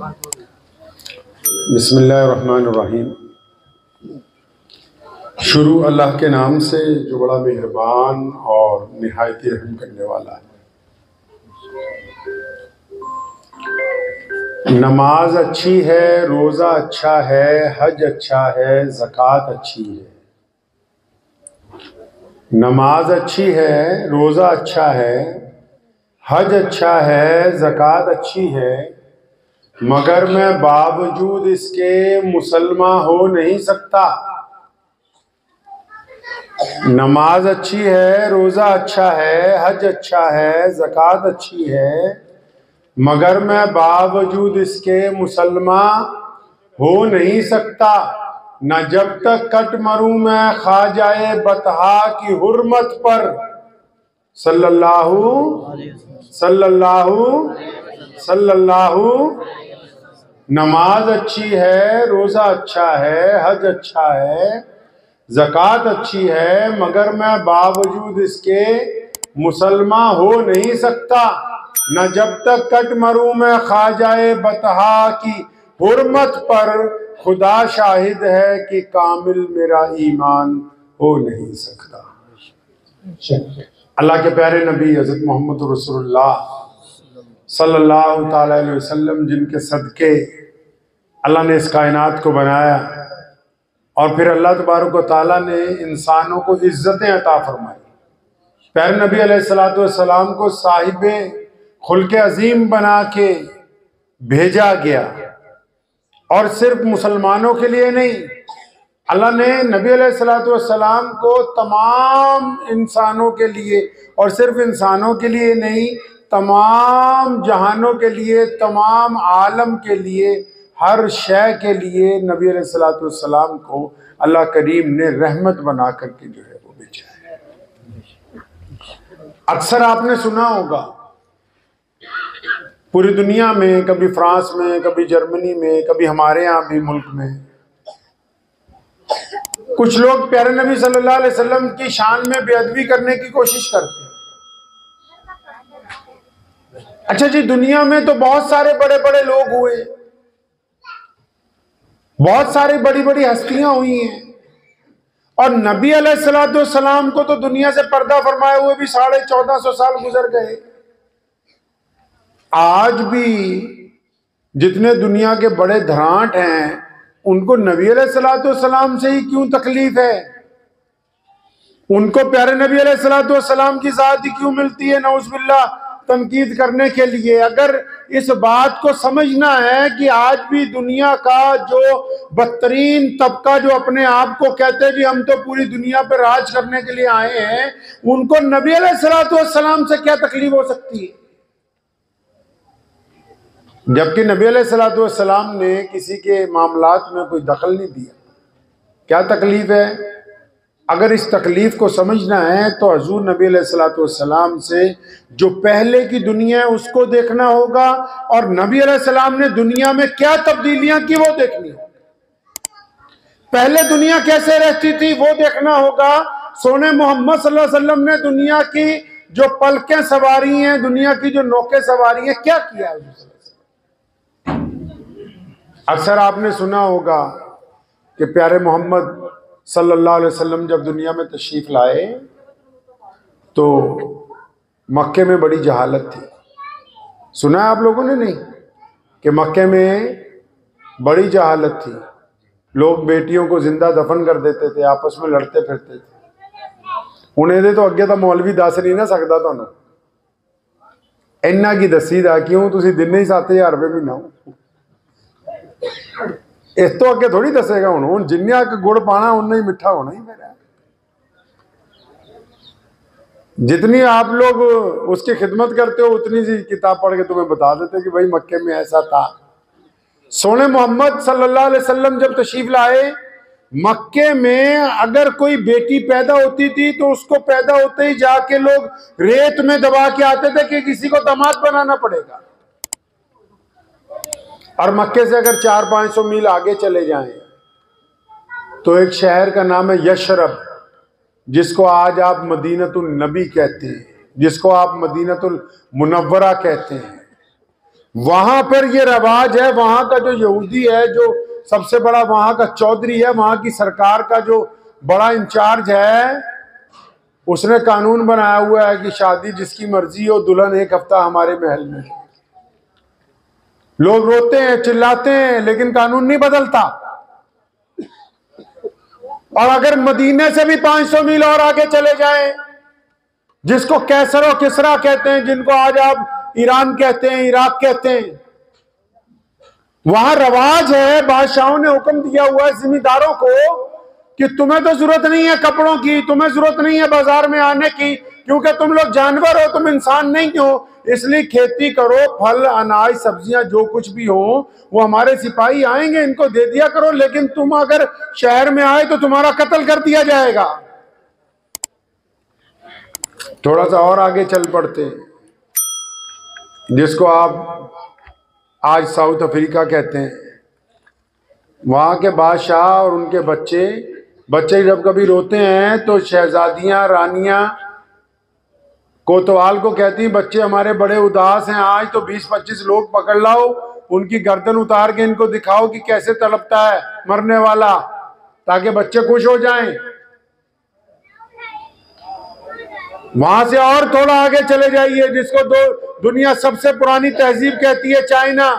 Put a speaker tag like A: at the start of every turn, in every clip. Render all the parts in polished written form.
A: बिस्मिल्लाहिर्रहमानिर्रहीम। शुरू अल्लाह के नाम से जो बड़ा मेहरबान और निहायत रहम करने वाला है। नमाज अच्छी है, रोज़ा अच्छा है, हज अच्छा है, ज़कात अच्छी है। नमाज अच्छी है, रोज़ा अच्छा है, हज अच्छा है, ज़कात अच्छी है, मगर मैं बावजूद इसके मुसलमान हो नहीं सकता। नमाज अच्छी है, रोज़ा अच्छा है, हज अच्छा है, ज़कात अच्छी है, मगर मैं बावजूद इसके मुसलमान हो नहीं सकता। न जब तक कट मरूं मैं ख्वाजाए बतहा की हुर्मत पर सल्लल्लाहु सल्लल्लाहु। नमाज अच्छी है, रोज़ा अच्छा है, हज अच्छा है, ज़कात अच्छी है, मगर मैं बावजूद इसके मुसलमान हो नहीं सकता। न जब तक कट मरूं मैं ख्वाजाए बतहा की हुर्मत पर खुदा शाहिद है कि कामिल मेरा ईमान हो नहीं सकता। अल्लाह के प्यारे नबी हज़रत मोहम्मद रसूलुल्लाह सल्लल्लाहु ताला अलैहि वसल्लम, जिनके सदके अल्लाह ने इस कायनात को बनाया और फिर अल्लाह तबारक व तआला ने इंसानों को इज्जतें अता फरमाई। प्यारे नबी अलैहिस्सलातु वस्सलाम को साहिबे खुल्के अजीम बना के भेजा गया, और सिर्फ मुसलमानों के लिए नहीं, अल्लाह ने नबी अलैहिस्सलातु वस्सलाम को तमाम इंसानों के लिए, और सिर्फ इंसानों के लिए नहीं, तमाम जहानों के लिए, तमाम आलम के लिए, हर शय के लिए नबी अलैहिस्सलातु वस्सलाम को अल्लाह करीम ने रहमत बना करके जो है वो भेजा है। अक्सर आपने सुना होगा पूरी दुनिया में, कभी फ्रांस में, कभी जर्मनी में, कभी हमारे यहाँ भी मुल्क में, कुछ लोग प्यारे नबी सल्लल्लाहु अलैहि वसल्लम की शान में बेअदबी करने की कोशिश करते हैं। अच्छा जी, दुनिया में तो बहुत सारे बड़े बड़े लोग हुए, बहुत सारी बड़ी बड़ी हस्तियां हुई हैं, और नबी अलैहिस्सलातु वस्सलाम को तो दुनिया से पर्दा फरमाए हुए भी 1450 साल गुजर गए। आज भी जितने दुनिया के बड़े धराट हैं, उनको नबी अलैहिस्सलातु वस्सलाम से ही क्यों तकलीफ है? उनको प्यारे नबी अलैहिस्सलातु वस्सलाम की ज़ात ही क्यों मिलती है नऊज़ुबिल्लाह तनकीद करने के लिए? अगर इस बात को समझना है कि आज भी दुनिया का जो बदतरीन तबका, जो अपने आप को कहते हैं कि हम तो पूरी दुनिया पर राज करने के लिए आए हैं, उनको नबी अलैहिस्सलातु वस्सलाम से क्या तकलीफ हो सकती है? जबकि नबी अलैहिस्सलातु वस्सलाम ने किसी के मामलात में कोई दखल नहीं दिया। क्या तकलीफ है? अगर इस तकलीफ को समझना है तो हजूर नबी अलैहिस्सलातु वस्सलाम से जो पहले की दुनिया है उसको देखना होगा, और नबी अलैहिस्सलाम ने दुनिया में क्या तब्दीलियां की वो देखनी होगी। पहले दुनिया कैसे रहती थी वो देखना होगा। सोने मोहम्मद सल्लल्लाहु अलैहि वसल्लम ने दुनिया की जो पलकें सवारी हैं, दुनिया की जो नौके सवारी हैं, क्या किया है? अक्सर आपने सुना होगा कि प्यारे मोहम्मद सल्लल्लाहु अलैहि वसल्लम जब दुनिया में तशरीफ लाए तो मक्के में बड़ी जहालत थी। सुना है आप लोगों ने? नहीं, कि मक्के में बड़ी जहालत थी। लोग बेटियों को जिंदा दफन कर देते थे, आपस में लड़ते फिरते थे। उन्हें तो अगे तो मौलवी दस नहीं ना सकता तुहानू इन्ना की दसी दा क्यों तुसी दिन ही 7000 रुपये महीना हो, इस तो अगे थोड़ी दसेगा। हुण जिन्ना क गुड़ पाना उन्ना ही मिठा होना ही मेरा। जितनी आप लोग उसकी खिदमत करते हो उतनी सी किताब पढ़ के तुम्हें बता देते कि भाई मक्के में ऐसा था। सोने मोहम्मद सल्लल्लाहु अलैहि वसल्लम जब तशरीफ लाए, मक्के में अगर कोई बेटी पैदा होती थी तो उसको पैदा होते ही जाके लोग रेत में दबा के आते थे कि किसी को दामाद बनाना पड़ेगा। और मक्के से अगर 400-500 मील आगे चले जाएं तो एक शहर का नाम है यशरब, जिसको आज आप मदीनतुल नबी कहते हैं, जिसको आप मदीनतुल मुनव्वरा कहते हैं। वहां पर ये रवाज है, वहां का जो यहूदी है, जो सबसे बड़ा वहां का चौधरी है, वहां की सरकार का जो बड़ा इंचार्ज है, उसने कानून बनाया हुआ है कि शादी जिसकी मर्जी हो, दुल्हन एक हफ्ता हमारे महल में। लोग रोते हैं, चिल्लाते हैं, लेकिन कानून नहीं बदलता। और अगर मदीने से भी 500 मील और आगे चले जाएं, जिसको कैसर और किसरा कहते हैं, जिनको आज आप ईरान कहते हैं, इराक कहते हैं, वहां रवाज है, बादशाहों ने हुक्म दिया हुआ है जिम्मेदारों को कि तुम्हें तो जरूरत नहीं है कपड़ों की, तुम्हें जरूरत नहीं है बाजार में आने की, क्योंकि तुम लोग जानवर हो, तुम इंसान नहीं हो। इसलिए खेती करो, फल अनाज सब्जियां जो कुछ भी हो वो हमारे सिपाही आएंगे, इनको दे दिया करो, लेकिन तुम अगर शहर में आए तो तुम्हारा कत्ल कर दिया जाएगा। थोड़ा सा और आगे चल पड़ते, जिसको आप आज साउथ अफ्रीका कहते हैं, वहां के बादशाह और उनके बच्चे जब कभी रोते हैं तो शहजादियां, रानियां कोतवाल को कहती हैं, बच्चे हमारे बड़े उदास हैं, आज तो 20-25 लोग पकड़ लाओ, उनकी गर्दन उतार के इनको दिखाओ कि कैसे तड़पता है मरने वाला, ताकि बच्चे खुश हो जाएं। वहां से और थोड़ा आगे चले जाइए, जिसको दुनिया सबसे पुरानी तहजीब कहती है, चाइना।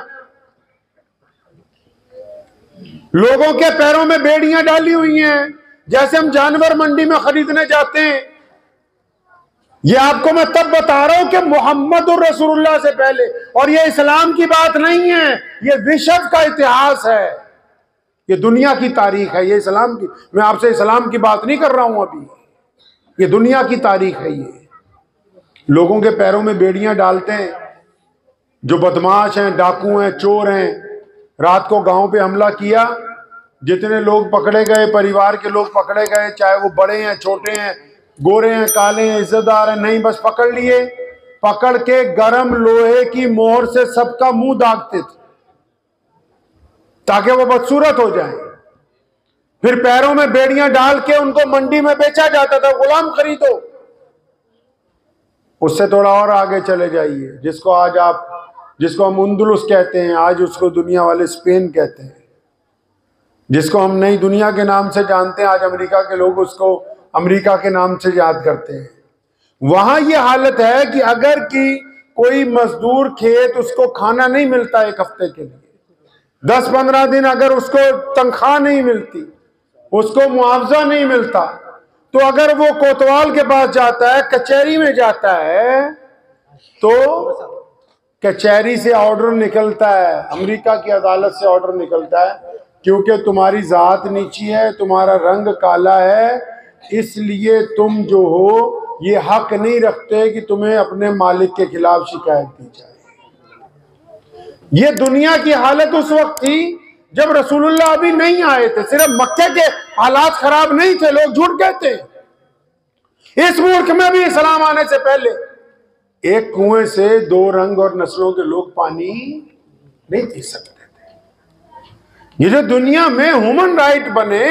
A: लोगों के पैरों में बेड़ियां डाली हुई हैं, जैसे हम जानवर मंडी में खरीदने जाते हैं। ये आपको मैं तब बता रहा हूं कि मोहम्मद और रसूलुल्लाह से पहले, और ये इस्लाम की बात नहीं है, ये विश्व का इतिहास है, ये दुनिया की तारीख है, ये इस्लाम की, मैं आपसे इस्लाम की बात नहीं कर रहा हूं अभी, ये दुनिया की तारीख है। ये लोगों के पैरों में बेड़ियां डालते हैं, जो बदमाश हैं, डाकू हैं, चोर हैं। रात को गांव पे हमला किया, जितने लोग पकड़े गए, परिवार के लोग पकड़े गए, चाहे वो बड़े हैं, छोटे हैं, गोरे हैं, काले हैं, इज्जतदार हैं, नहीं, बस पकड़ लिए, पकड़ के गरम लोहे की मोहर से सबका मुंह दागते थे ताकि वो बदसूरत हो जाए। फिर पैरों में बेड़ियां डाल के उनको मंडी में बेचा जाता था, गुलाम खरीदो। उससे थोड़ा और आगे चले जाइए, जिसको हम उंदुलुस कहते हैं, आज उसको दुनिया वाले स्पेन कहते हैं, जिसको हम नई दुनिया के नाम से जानते हैं, आज अमेरिका के लोग उसको अमेरिका के नाम से याद करते हैं। वहां ये हालत है कि अगर कि कोई मजदूर खेत, उसको खाना नहीं मिलता एक हफ्ते के लिए, 10-15 दिन अगर उसको तनख्वाह नहीं मिलती, उसको मुआवजा नहीं मिलता, तो अगर वो कोतवाल के पास जाता है, कचहरी में जाता है, तो कचहरी से ऑर्डर निकलता है, अमेरिका की अदालत से ऑर्डर निकलता है, क्योंकि तुम्हारी जात नीची है, तुम्हारा रंग काला है, इसलिए तुम जो हो ये हक नहीं रखते कि तुम्हें अपने मालिक के खिलाफ शिकायत की जाए। ये दुनिया की हालत उस वक्त थी जब रसूलुल्लाह अभी नहीं आए थे। सिर्फ मक्के के हालात खराब नहीं थे, लोग झूठ कहते। इस मुल्क में भी इस्लाम आने से पहले एक कुएं से 2 रंग और नस्लों के लोग पानी नहीं पी सकते थे। ये जो दुनिया में ह्यूमन राइट बने,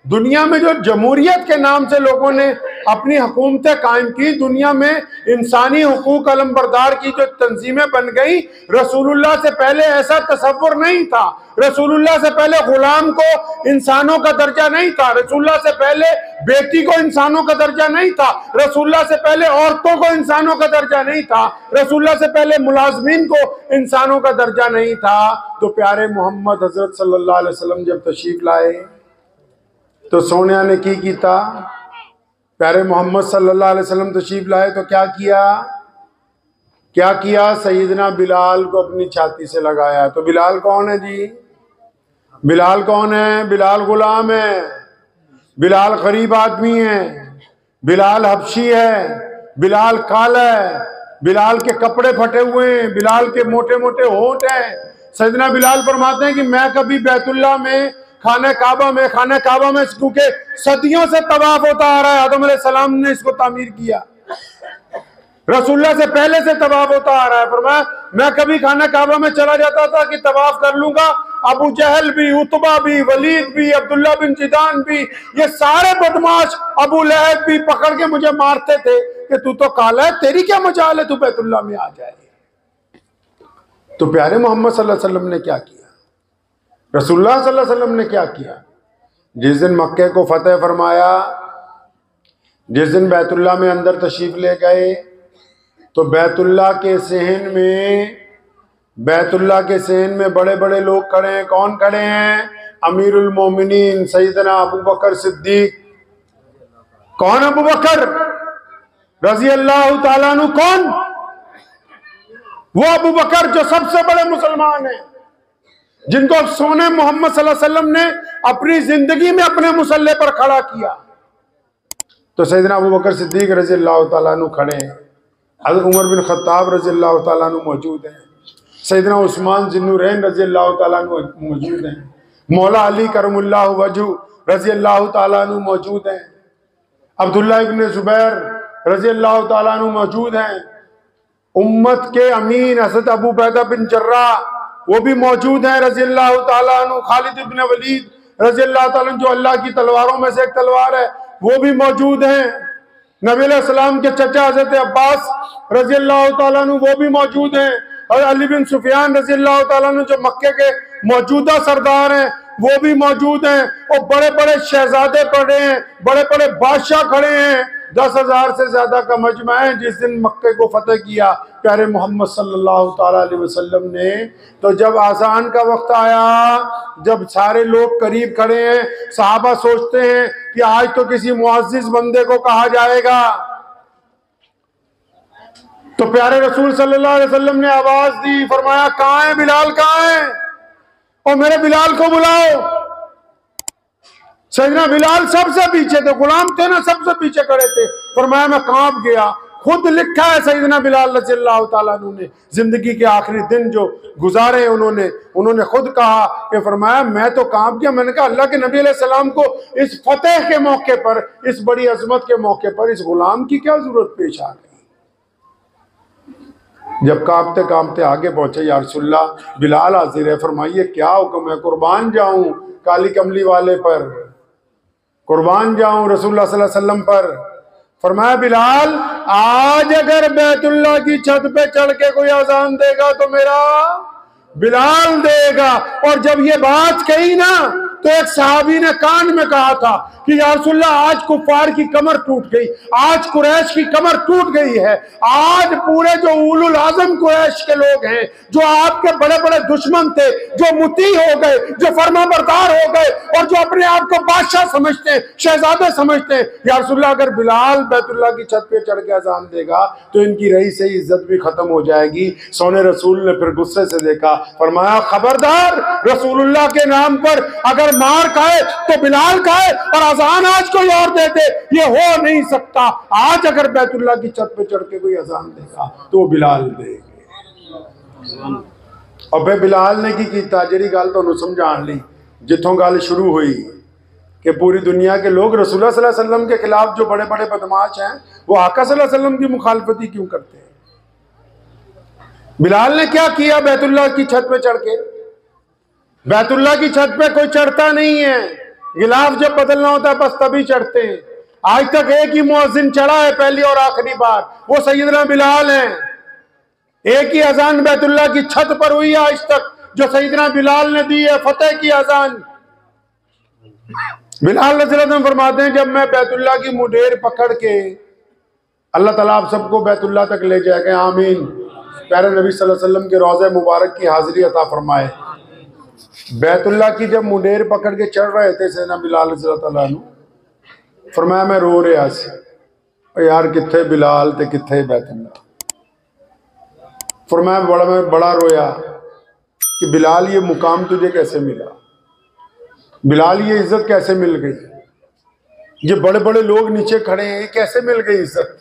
A: दुनिया में जो जमहूरियत के नाम से लोगों ने अपनी हुकूमतें कायम की, दुनिया में इंसानी हुकूक अलमबरदार की जो तंजीमें बन गई, रसूलुल्लाह से पहले ऐसा तसव्वुर नहीं था। रसूलुल्लाह से पहले गुलाम को इंसानों का दर्जा नहीं था, रसूलुल्लाह से पहले बेटी को इंसानों का दर्जा नहीं था, रसूलुल्लाह से पहले औरतों को इंसानों का दर्जा नहीं था, रसूलुल्लाह से पहले मुलाजमीन को इंसानों का दर्जा नहीं था। तो प्यारे मोहम्मद हजरत सल्लल्लाहु अलैहि वसल्लम जब तशरीफ लाए तो सोनिया ने की कीता, प्यारे मोहम्मद सल्लल्लाहु अलैहि वसल्लम तशरीफ लाए तो क्या किया, सईदना बिलाल को अपनी छाती से लगाया। तो बिलाल कौन है जी? बिलाल कौन है? बिलाल गुलाम है, बिलाल गरीब आदमी है, बिलाल हबशी है, बिलाल काला है, बिलाल के कपड़े फटे हुए हैं, बिलाल के मोटे मोटे होंठ हैं। सईदना बिलाल फरमाते हैं कि मैं कभी बैतुल्लाह में, खाने काबा में क्योंकि सदियों से तवाफ होता आ रहा है, आदम अलैहिस्सलाम ने इसको तामीर किया, रसूलुल्लाह से पहले से तवाफ होता आ रहा है। फरमाया मैं कभी खाना काबा में चला जाता था कि तवाफ कर लूंगा, अबू जहल भी, उतबा भी, वलीद भी, अब्दुल्ला बिन जिदान भी, ये सारे बदमाश, अबू लहब भी पकड़ के मुझे मारते थे कि तू तो काला है, तेरी क्या मजाल है तू बैतुल्लाह में आ जाए। तो प्यारे मोहम्मद सल्लल्लाहु अलैहि वसल्लम ने क्या किया, रसूलुल्लाह सल्लल्लाहु अलैहि वसल्लम ने क्या किया? जिस दिन मक्के को फतेह फरमाया, जिस दिन बैतुल्लाह में अंदर तशरीफ ले गए, तो बैतुल्लाह के सहन में बड़े बड़े लोग खड़े हैं। कौन खड़े हैं? अमीरुल मोमिनीन सैयदना अबू बकर सिद्दीक। कौन अबू बकर रजी अल्लाह ताला अन्हु? कौन? वो अबू बकर जो सबसे बड़े मुसलमान हैं, जिनको सोने मोहम्मद सल्लल्लाहु अलैहि वसल्लम ने अपनी जिंदगी में अपने मुसल्ले पर खड़ा किया। तो सैयदना अबू बकर सिद्दीक रजी अल्लाह ताला अन्हु खड़े हैं, हज़रत उमर बिन खत्ताब रजी अल्लाह ताला अन्हु मौजूद हैं, सैयदना उस्मान ज़ुन्नुरैन रजी अल्लाह ताला अन्हु मौजूद हैं, मौला अली करमुल्लाहु वजहू रजी अल्लाह ताला अन्हु मौजूद हैं, अब्दुल्लाह इब्न जुबैर रजी अल्लाह ताला अन्हु मौजूद हैं, उम्मत के अमीन हज़रत अबू बैदा बिन जर्राह वो भी मौजूद हैं रजी अल्लाह ताला अन्हु, खालिद इब्न वलीद रजी अल्लाह ताला अन्हु जो अल्लाह की तलवारों में से एक तलवार है वो भी मौजूद हैं, नबी अलैहिस्सलाम के चचा हज़रत अब्बास रजी अल्लाह ताला अन्हु वो भी मौजूद हैं, और अली बिन सुफियान रजी अल्लाह ताला अन्हु जो मक्के के मौजूदा सरदार हैं वो भी मौजूद हैं, और बड़े बड़े शहजादे पड़े हैं, बड़े बड़े बादशाह खड़े हैं। 10,000 से ज्यादा का मजमा है। जिस दिन मक्के को फतेह किया प्यारे मोहम्मद सल्लल्लाहु ताला अलैहि वसल्लम ने, तो जब आज़ान का वक्त आया, जब सारे लोग करीब खड़े हैं, सहाबा सोचते हैं कि आज तो किसी मुअज़्ज़िज़ बंदे को कहा जाएगा, तो प्यारे रसूल सल्लल्लाहु अलैहि वसल्लम ने आवाज दी, फरमाया कहाँ है बिलाल, कहाँ है? और मेरे बिलाल को बुलाओ। सैयदना बिलाल सबसे पीछे थे, गुलाम थे ना, सबसे पीछे खड़े थे। फरमाया मैं कांप गया। खुद लिखा है सैयदना बिलाल रज़ियल्लाहु ताला अन्हु ने जिंदगी के आखिरी दिन जो गुजारे हैं, उन्होंने खुद कहा कि फरमाया मैं तो कांप गया। मैंने कहा अल्लाह के नबी अलैहि सलाम को इस फतेह के मौके पर, इस बड़ी अजमत के मौके पर इस गुलाम की क्या जरूरत पेश आ गई? जब कांपते कांपते आगे पहुंचे, या रसूलल्लाह बिलाल हाजिर है, फरमाइए क्या हुक्म है? कुर्बान जाऊं काली कमली वाले पर, कुर्बान जाऊं रसूलुल्लाह सल्लल्लाहु अलैहि वसल्लम पर। फरमाया बिलाल आज अगर बैतुल्लाह की छत पे चढ़ के कोई अजान देगा तो मेरा बिलाल देगा। और जब ये बात कही ना, तो एक सहाबी ने कान में कहा था कि या रसूलल्लाह आज कुफार की कमर टूट गई, आज कुरैश की कमर टूट गई है। आज पूरे जो उलुल आजम कुरैश के लोग हैं, जो आपके बड़े बड़े दुश्मन थे, जो मुती हो गए, जो फरमाबरदार हो गए और जो अपने आप को बादशाह समझते हैं, शहजादे समझते हैं, या रसूलल्लाह अगर बिलाल बैतुल्लाह की छत पे चढ़ के अजान देगा तो इनकी रही से इज्जत भी खत्म हो जाएगी। सोने रसूल ने फिर गुस्से से देखा, फरमाया खबरदार, रसूलुल्लाह के नाम पर अगर मार खाए तो बिलाल खाए और अजान आज कोई और दे दे, ये हो नहीं सकता। आज अगर बैतुल्लाह की छत पे चढ़ के कोई अजान देगा तो वो बिलाल देंगे। और फिर बिलाल ने की कीता, जेड़ी गल तुहानू समझाण लई, जिथों गल शुरू हुई कि पूरी दुनिया के लोग रसूलुल्लाह सल्लल्लाहु अलैहि वसल्लम के खिलाफ जो बड़े बड़े बदमाश हैं वो आका सल्लल्लाहु अलैहि वसल्लम की मुखालफत ही क्यों करते हैं? बिलाल ने क्या किया? बैतुल्लाह की छत पे चढ़ के, बैतुल्लाह की छत पे कोई चढ़ता नहीं है, गिलाफ जब बदलना होता है बस तभी चढ़ते हैं। आज तक एक ही मुअज्जिन चढ़ा है पहली और आखिरी बार, वो सैयदना बिलाल हैं। एक ही अजान बैतुल्लाह की छत पर हुई है आज तक, जो सैयदना बिलाल ने दी है, फतेह की अजान। बिलाल रज़ियल्लाहु अन्हु फरमाते हैं जब मैं बैतुल्लाह की मुडेर पकड़ के, अल्लाह ताला आप सबको बैतुल्लाह तक ले जाएगा, आमीन। प्यारे नबी सल्लल्लाहु अलैहि वसल्लम के रोज़े मुबारक की हाजिरी अता फरमाए। बैतुल्लाह की जब मुंडेर पकड़ के चढ़ रहे थे सैयदना बिलाल रज़ियल्लाहु अन्हु, फरमाया मैं रो रहा सी, यार किथे बिलाल ते किथे बैतुल्लाह। फरमाया मैं बड़ा रोया कि बिलाल ये मुकाम तुझे कैसे मिला, बिलाल ये इज्जत कैसे मिल गई, ये बड़े बड़े लोग नीचे खड़े हैं, कैसे मिल गई इज्जत?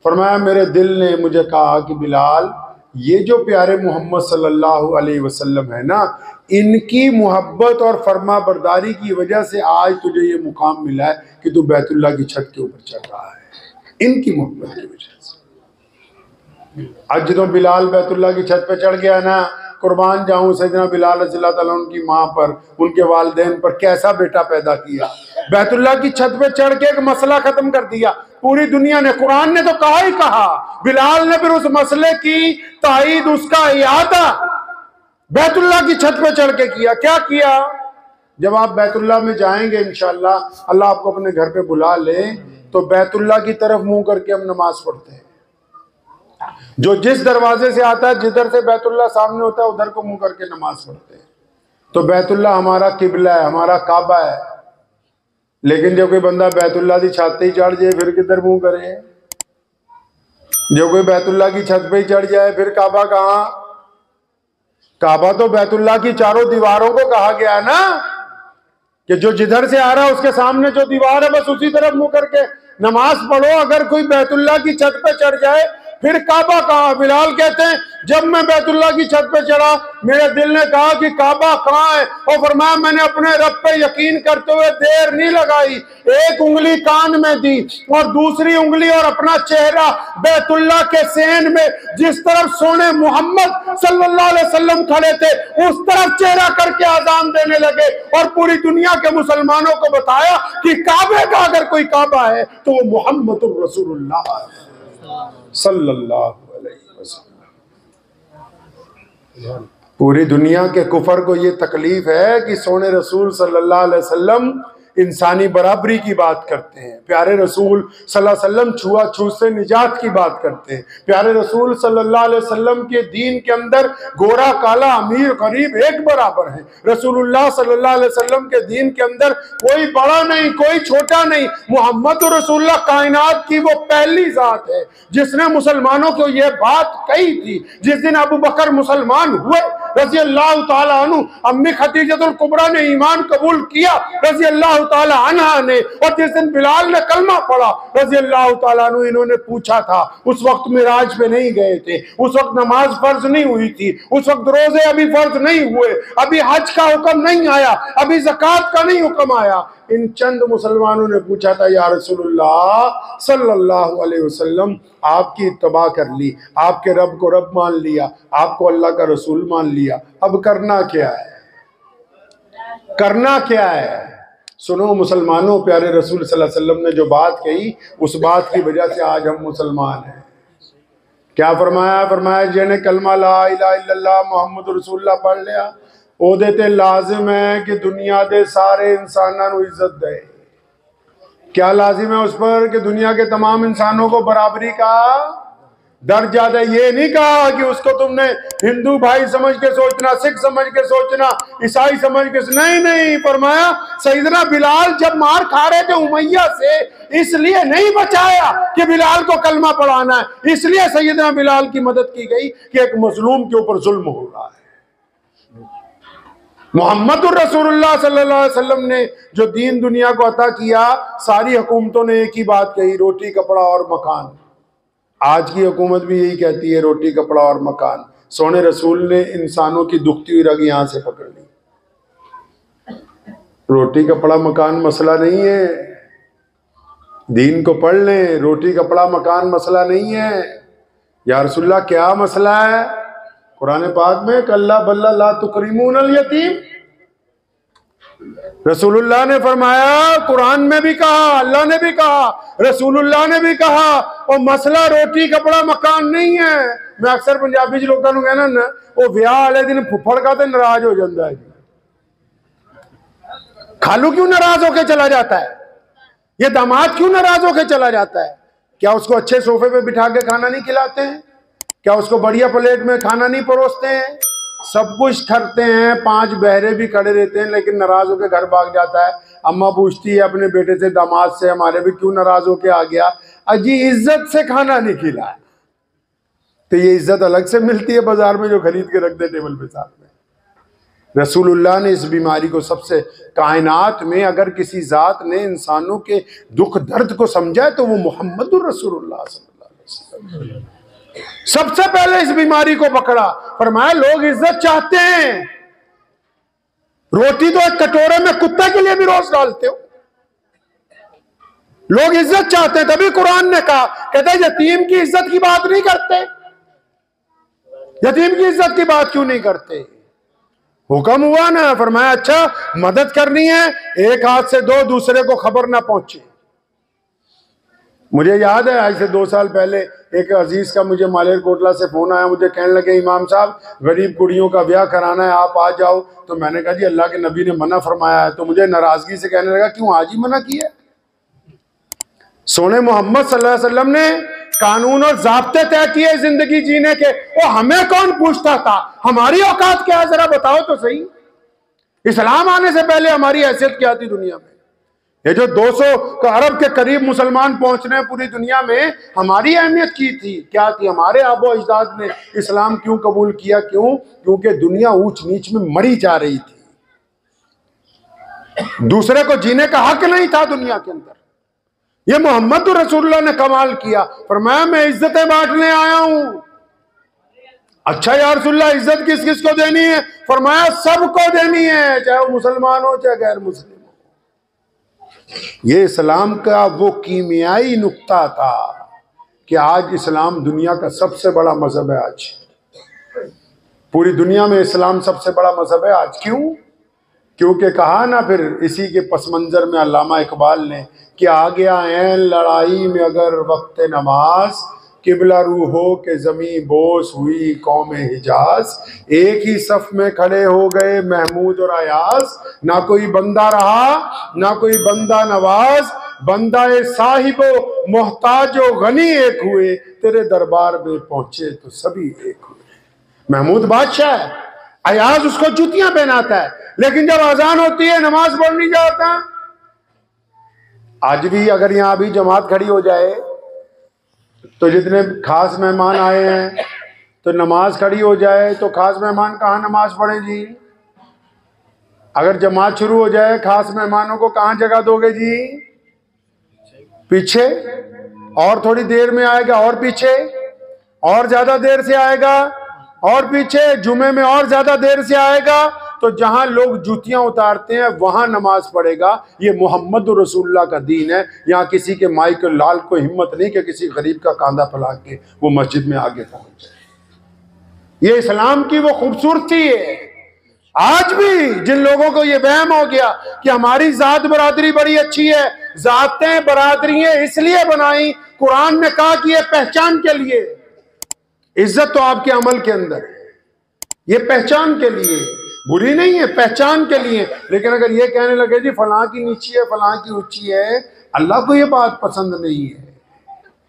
A: फरमाया मेरे दिल ने मुझे कहा कि बिलाल ये जो प्यारे मोहम्मद सल्लल्लाहु अलैहि वसल्लम है ना, इनकी मोहब्बत और फरमा बरदारी की वजह से आज तुझे ये मुकाम मिला है कि तू बैतुल्लाह की छत के ऊपर चढ़ रहा है, इनकी मोहब्बत की वजह से। आज जो बिलाल बैतुल्लाह की छत पे चढ़ गया ना, कुर्बान जाऊं सैयदना बिलाल रज़ियल्लाहु ताला अन्हु की माँ पर, उनके वालिदैन पर कैसा बेटा पैदा किया। बैतुल्लाह की छत पे चढ़ के एक मसला खत्म कर दिया पूरी दुनिया ने। कुरान ने तो कहा ही कहा, बिलाल ने फिर उस मसले की तायीद, उसका इहाता बैतुल्लाह की छत पे चढ़ के किया। क्या किया? जब आप बैतुल्लाह में जाएंगे इंशाअल्लाह, अल्लाह आपको अपने घर पे बुला ले, तो बैतुल्लाह की तरफ मुंह करके हम नमाज पढ़ते हैं। जो जिस दरवाजे से आता है, जिधर से बैतुल्लाह सामने होता है, उधर को मुंह करके नमाज पढ़ते हैं। तो बैतुल्लाह हमारा किबला है, हमारा काबा है। लेकिन जब कोई बंदा बैतुल्लाह की छत ही चढ़ जाए, फिर किधर मुंह करे? जो कोई बैतुल्लाह की छत पे ही चढ़ जाए, फिर काबा कहाँ? काबा तो बैतुल्लाह की चारों दीवारों को कहा गया है ना, कि जो जिधर से आ रहा है उसके सामने जो दीवार है, बस उसी तरफ मुंह करके नमाज पढ़ो। अगर कोई बैतुल्लाह की छत पे चढ़ जाए, फिर काबा कहाँ? बिलाल कहते हैं जब मैं बैतुल्लाह की छत पे चढ़ा, मेरे दिल ने कहा कि काबा कहाँ है, और फरमाया मैंने अपने रब पे यकीन करते हुए देर नहीं लगाई, एक उंगली कान में दी और दूसरी उंगली और अपना चेहरा बैतुल्लाह के सेन में, जिस तरफ सोने मोहम्मद सल्लल्लाहु अलैहि वसल्लम खड़े थे, उस तरफ चेहरा करके आजान देने लगे और पूरी दुनिया के मुसलमानों को बताया कि काबे का अगर कोई काबा है तो वो मोहम्मदुर रसूलुल्लाह है सल्लल्लाहु अलैहि वसल्लम। पूरी दुनिया के कुफर को ये तकलीफ है कि सोने रसूल सल्लल्लाहु अलैहि वसल्लम इंसानी बराबरी की बात करते हैं। प्यारे रसूल सल्लल्लाहु अलैहि वसल्लम छुआछूत से निजात की बात करते हैं। प्यारे रसूल सल्लल्लाहु अलैहि वसल्लम के दीन के अंदर गोरा काला अमीर गरीब एक बराबर है। रसूलुल्लाह सल्लल्लाहु अलैहि वसल्लम के दीन के अंदर कोई बड़ा नहीं, कोई छोटा नहीं। मोहम्मद रसूलुल्लाह कायनात की वो पहली जात है जिसने मुसलमानों को ये बात कही थी। जिस दिन अबू बकर मुसलमान हुए रज़ी अल्लाह ताला अन्हु, अम्मी खदीजतुल कुबरा ने ईमान कबूल किया रज़ी अल्लाह ताला अन्हा ने, और जिस दिन बिलाल ने कलमा पढ़ा रज़ी अल्लाह ताला अन्हु, इन्होंने पूछा था, उस वक्त मिराज पे नहीं गए थे, उस वक्त नमाज फर्ज नहीं हुई थी, उस वक्त रोजे अभी फर्ज नहीं हुए, अभी हज का हुक्म नहीं आया, अभी ज़कात का नहीं हुक्म आया। इन चंद मुसलमानों ने पूछा था, या रसूलुल्लाह सल्लल्लाहु अलैहि वसल्लम, आपकी इत्तबा कर ली, आपके रब को रब मान लिया, आपको अल्लाह का रसूल मान लिया, अब करना क्या है? करना क्या है? सुनो मुसलमानों, प्यारे रसूल सल्लल्लाहु अलैहि वसल्लम ने जो बात कही, उस बात की वजह से आज हम मुसलमान हैं। क्या फरमाया? फरमाया जिन्हें कलमा ला इलाहा इल्लल्लाह मुहम्मद रसूलुल्लाह पढ़ लिया, ओदे ते लाजिम है कि दुनिया दे सारे इंसानों को इज्जत दे। क्या लाजिम है उस पर? कि दुनिया के तमाम इंसानों को बराबरी का दर्जा दे। ये नहीं कहा कि उसको तुमने हिंदू भाई समझ के सोचना, सिख समझ के सोचना, ईसाई समझ के, नहीं नहीं। फरमाया सैयदना बिलाल जब मार खा रहे थे उमैया से, इसलिए नहीं बचाया कि बिलाल को कलमा पढ़ाना है, इसलिए सैयदना बिलाल की मदद की गई कि एक मजलूम के ऊपर जुल्म हो रहा है। मोहम्मदुर रसूलुल्लाह सल्लल्लाहु अलैहि वसल्लम ने जो दीन दुनिया को अता किया, सारी हुकूमतों ने एक ही बात कही, रोटी कपड़ा और मकान। आज की हुकूमत भी यही कहती है, रोटी कपड़ा और मकान। सोने रसूल ने इंसानों की दुखती हुई रग यहां से पकड़ ली। रोटी कपड़ा मकान मसला नहीं है, दीन को पढ़ लें। रोटी कपड़ा मकान मसला नहीं है। या रसूलुल्लाह क्या मसला है? कुरान पाक में कल्ला बल्ला ला तुकरीमूनल यतीम, रसूलुल्लाह ने फरमाया, कुरान में भी कहा, अल्लाह ने भी कहा, रसूलुल्लाह ने भी कहा, और मसला रोटी कपड़ा मकान नहीं है। मैं अक्सर पंजाबी लोगों को कहना ना, वो ब्याह वाले दिन फुफड़ का तो नाराज हो जाता है। खालू क्यों नाराज होके चला जाता है? ये दामाद क्यों नाराज होके चला जाता है? क्या उसको अच्छे सोफे पे बिठा के खाना नहीं खिलाते हैं? क्या उसको बढ़िया प्लेट में खाना नहीं परोसते हैं? सब कुछ करते हैं, 5 बहरे भी खड़े रहते हैं, लेकिन नाराज होकर घर भाग जाता है। अम्मा पूछती है अपने बेटे से, दामाद से, हमारे भी क्यों नाराज होके आ गया? अजी इज्जत से खाना नहीं खिलाया। तो ये इज्जत अलग से मिलती है बाजार में जो खरीद के रख दे टेबल पे साथ में। रसूलुल्लाह ने इस बीमारी को सबसे, कायनात में अगर किसी जात ने इंसानों के दुख दर्द को समझा है तो वो मोहम्मदुर रसूलुल्लाह सल्लल्लाहु अलैहि वसल्लम सबसे पहले इस बीमारी को पकड़ा। फरमाया लोग इज्जत चाहते हैं, रोटी तो एक कटोरे में कुत्ते के लिए भी रोज डालते हो। लोग इज्जत चाहते हैं, तभी कुरान ने कहा, कहते हैं यतीम की इज्जत की बात नहीं करते। यतीम की इज्जत की बात क्यों नहीं करते? हुक्म हुआ ना, फरमाया अच्छा मदद करनी है, एक हाथ से दो, दूसरे को खबर ना पहुंचे। मुझे याद है आज से 2 साल पहले एक अजीज का मुझे मालेरकोटला से फोन आया, मुझे कहने लगे इमाम साहब गरीब कुड़ियों का ब्याह कराना है, आप आ जाओ। तो मैंने कहा जी अल्लाह के नबी ने मना फरमाया है। तो मुझे नाराजगी से कहने लगा क्यों आज ही मना किया? सोने मोहम्मद सल्लल्लाहु अलैहि वसल्लम ने कानून और ज़ाब्ते तय किए जिंदगी जीने के, वो हमें कौन पूछता था? हमारी औकात क्या है जरा बताओ तो सही। इस्लाम आने से पहले हमारी हैसियत क्या थी दुनिया में? ये जो 200 अरब के करीब मुसलमान पहुंच रहे हैं पूरी दुनिया में, हमारी अहमियत की थी क्या थी? हमारे आबो अजदाद ने इस्लाम क्यों कबूल किया? क्यों? क्योंकि दुनिया ऊंच नीच में मरी जा रही थी, दूसरे को जीने का हक नहीं था दुनिया के अंदर। ये मोहम्मद रसूलुल्लाह ने कमाल किया, फरमाया मैं इज्जतें बांटने आया हूं। अच्छा या रसूलुल्लाह इज्जत किस किस को देनी है? फरमाया सबको देनी है, चाहे वो मुसलमान हो चाहे गैर मुस्लिम। ये इस्लाम का वो कीमियाई नुक्ता था कि आज इस्लाम दुनिया का सबसे बड़ा मजहब है। आज पूरी दुनिया में इस्लाम सबसे बड़ा मजहब है आज। क्यों? क्योंकि कहा ना फिर इसी के पस मंजर में अल्लामा इकबाल ने कि आ गया ऐन लड़ाई में अगर वक्त नमाज, किबला रूहो के जमी बोस हुई कौम हिजाज, एक ही सफ में खड़े हो गए महमूद और अयाज, ना कोई बंदा रहा ना कोई बंदा नवाज, बंदाए साहिबो मोहताजो गनी एक हुए, तेरे दरबार में पहुंचे तो सभी एक हुए। महमूद बादशाह है, अयाज उसको जूतियां पहनाता है, लेकिन जब अजान होती है नमाज पढ़ने जाता है। आज भी अगर यहाँ अभी जमात खड़ी हो जाए तो जितने खास मेहमान आए हैं तो नमाज खड़ी हो जाए तो खास मेहमान कहाँ नमाज पढ़े जी? अगर जमात शुरू हो जाए खास मेहमानों को कहाँ जगह दोगे जी? पीछे। और थोड़ी देर में आएगा और पीछे, और ज्यादा देर से आएगा और पीछे, जुमे में और ज्यादा देर से आएगा। तो जहां लोग जूतियां उतारते हैं वहां नमाज पढ़ेगा। ये मोहम्मद रसूलुल्लाह का दीन है। यहाँ किसी के माई के लाल को हिम्मत नहीं कि किसी गरीब का कांधा फैला के वो मस्जिद में आगे पहुंच जाए। ये इस्लाम की वो खूबसूरती है। आज भी जिन लोगों को ये वहम हो गया कि हमारी जात बरादरी बड़ी अच्छी है, जातें बरादरियां इसलिए बनाई, कुरान ने कहा कि ये पहचान के लिए, इज्जत तो आपके अमल के अंदर है, ये पहचान के लिए, बुरी नहीं है, पहचान के लिए। लेकिन अगर ये कहने लगे जी फलां की नीची है फलां की ऊंची है, अल्लाह को ये बात पसंद नहीं है।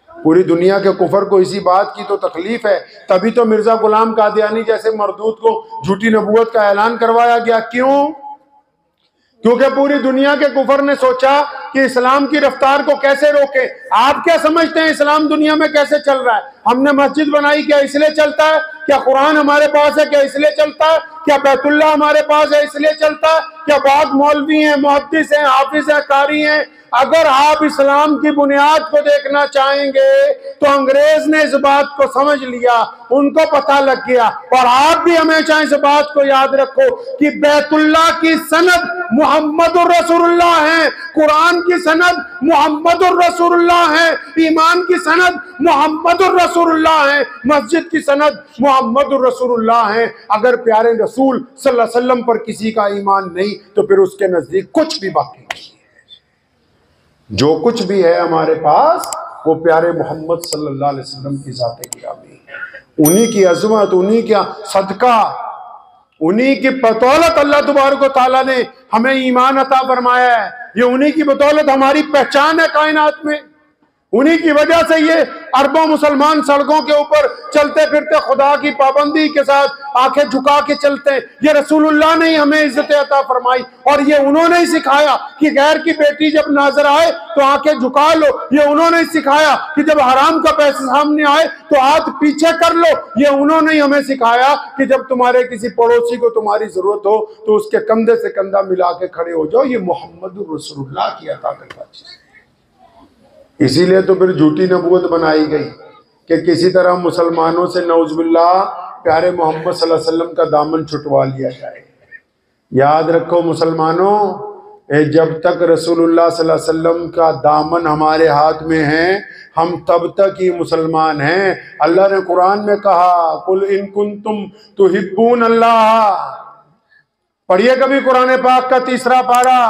A: पूरी दुनिया के कुफर को इसी बात की तो तकलीफ है। तभी तो मिर्जा गुलाम कादियानी जैसे मरदूत को झूठी नबूवत का ऐलान करवाया गया। क्यों? क्योंकि पूरी दुनिया के कुफर ने सोचा कि इस्लाम की रफ्तार को कैसे रोके। आप क्या समझते हैं इस्लाम दुनिया में कैसे चल रहा है? हमने मस्जिद बनाई क्या इसलिए चलता है? क्या कुरान हमारे पास है क्या इसलिए चलता है? क्या बैतुल्लाह हमारे पास है इसलिए चलता है? क्या बहुत मौलवी हैं, मुहद्दिस हैं, हाफिज हैं, कारी हैं? अगर आप इस्लाम की बुनियाद को देखना चाहेंगे तो अंग्रेज ने इस बात को समझ लिया, उनको पता लग गया। और आप भी हमेशा इस बात को याद रखो कि बैतुल्लाह की सनद मुहम्मदुर रसूलुल्लाह है, कुरान की सनद मुहम्मदुर रसूलुल्लाह है, ईमान की सनद मुहम्मदुर रसूलुल्लाह है, मस्जिद की सनद मुहम्मदुर रसूलुल्लाह है। अगर प्यारे रसूल सल्लल्लाहु अलैहि वसल्लम पर किसी का ईमान नहीं तो फिर उसके नजदीक कुछ भी बाकी नहीं है। जो कुछ भी है हमारे पास वो प्यारे मोहम्मद सल्लल्लाहु अलैहि वसल्लम की ज़ात गिरामी है। उन्हीं की अजमत, उन्हीं का सदका, उन्हीं की बदौलत अल्लाह तबारक व तआला ने हमें ईमान अता फरमाया है। ये उन्हीं की बदौलत हमारी पहचान है कायनात में। उन्हीं की वजह से ये अरबों मुसलमान सड़कों के ऊपर चलते फिरते खुदा की पाबंदी के साथ आंखें झुका के चलते हैं। ये रसूलुल्लाह ने हमें इज्जत अता फरमाई और ये उन्होंने ही सिखाया कि गैर की बेटी जब नजर आए तो आंखें झुका लो। ये उन्होंने ही सिखाया कि जब हराम का पैसा सामने आए तो हाथ पीछे कर लो। ये उन्होंने ही हमें सिखाया कि जब तुम्हारे किसी पड़ोसी को तुम्हारी जरूरत हो तो उसके कंधे से कंधा मिला के खड़े हो जाओ। ये मोहम्मद रसूलुल्लाह की अता करता चीज। इसीलिए तो फिर झूठी नबूवत बनाई गई कि किसी तरह मुसलमानों से नौजुबिल्लाह प्यारे मोहम्मद सल्लल्लाहु अलैहि वसल्लम का दामन छुटवा लिया जाए। याद रखो मुसलमानों, जब तक रसूलुल्लाह सल्लल्लाहु अलैहि वसल्लम का दामन हमारे हाथ में है हम तब तक ही मुसलमान हैं। अल्लाह ने कुरान में कहा कुल इन कुंतुम तुहिब्बून अल्लाह, पढ़िए कभी कुरान पाक का 3रा पारा।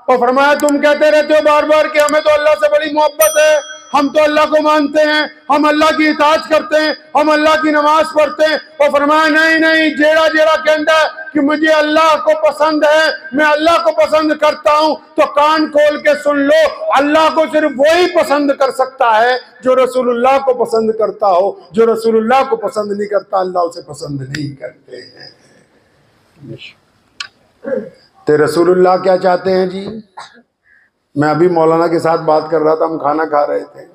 A: और फरमाया तुम कहते रहते हो बार बार कि हमें तो अल्लाह से बड़ी मोहब्बत है, हम तो अल्लाह को मानते हैं, हम अल्लाह की इताअत करते हैं, हम अल्लाह की नमाज पढ़ते हैं। और फरमाया नहीं नहीं, जेड़ा जेड़ा कहता है कि मुझे अल्लाह को पसंद है, मैं अल्लाह को पसंद करता हूं, तो कान खोल के सुन लो, अल्लाह को सिर्फ वही पसंद कर सकता है जो रसूलुल्लाह को पसंद करता हो। जो रसूलुल्लाह को पसंद नहीं करता, अल्लाह उसे पसंद नहीं करते हैं। तो रसूलुल्लाह क्या चाहते हैं जी? मैं अभी मौलाना के साथ बात कर रहा था, हम खाना खा रहे थे।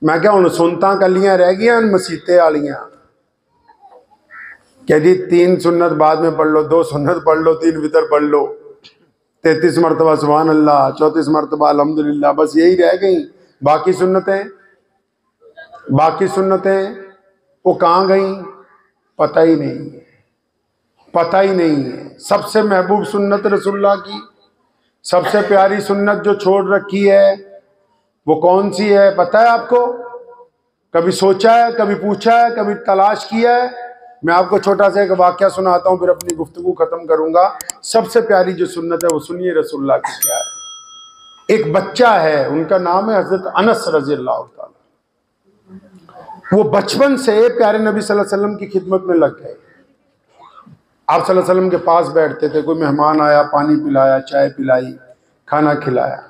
A: मैं क्या हूँ सुनता कलियां रह गई मसीते वालियां क्या जी 3 सुन्नत बाद में पढ़ लो, 2 सुन्नत पढ़ लो, 3 वितर पढ़ लो, 33 मरतबा सुभान अल्लाह, 34 मरतबा अल्हम्दुलिल्लाह, बस यही रह गई। बाकी सुन्नतें वो कहाँ गई? पता ही नहीं है, पता ही नहीं है। सबसे महबूब सुन्नत रसूलुल्लाह की, सबसे प्यारी सुन्नत जो छोड़ रखी है वो कौन सी है पता है आपको? कभी सोचा है, कभी पूछा है, कभी तलाश किया है? मैं आपको छोटा सा एक वाकया सुनाता हूं, फिर अपनी गुफ्तगू खत्म करूंगा। सबसे प्यारी जो सुन्नत है वो सुनिए रसूलुल्लाह की क्या है। एक बच्चा है, उनका नाम है हजरत अनस रज़ियल्लाहु ताला। वो बचपन से प्यारे नबी सल्लल्लाहु अलैहि वसल्लम की खिदमत में लग गए। आप सल्लल्लाहु अलैहि वसल्लम के पास बैठते थे, कोई मेहमान आया, पानी पिलाया, चाय पिलाई, खाना खिलाया।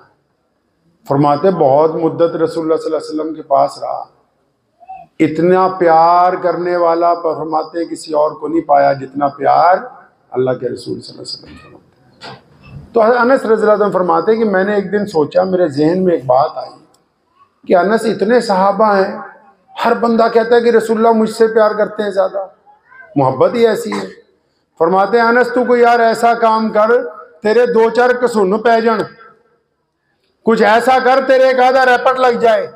A: फरमाते बहुत मुद्दत रसूलुल्लाह सल्लल्लाहु अलैहि वसल्लम के पास रहा, इतना प्यार करने वाला फरमाते किसी और को नहीं पाया जितना प्यार अल्लाह के रसूल सल्लल्लाहु अलैहि वसल्लम फरमाते। तो अनस रज़ियल्लाहु अन्हु फरमाते कि मैंने एक दिन सोचा, मेरे जहन में एक बात आई कि अनस इतने सहाबा हैं, हर बंदा कहता है कि रसूलुल्लाह मुझसे प्यार करते हैं, ज्यादा मोहब्बत ही ऐसी है। फरमाते अनस तू कोई यार ऐसा काम कर, तेरे 2-4 कसून पै जान, कुछ ऐसा कर तेरे एक आधा रैपट लग जाए,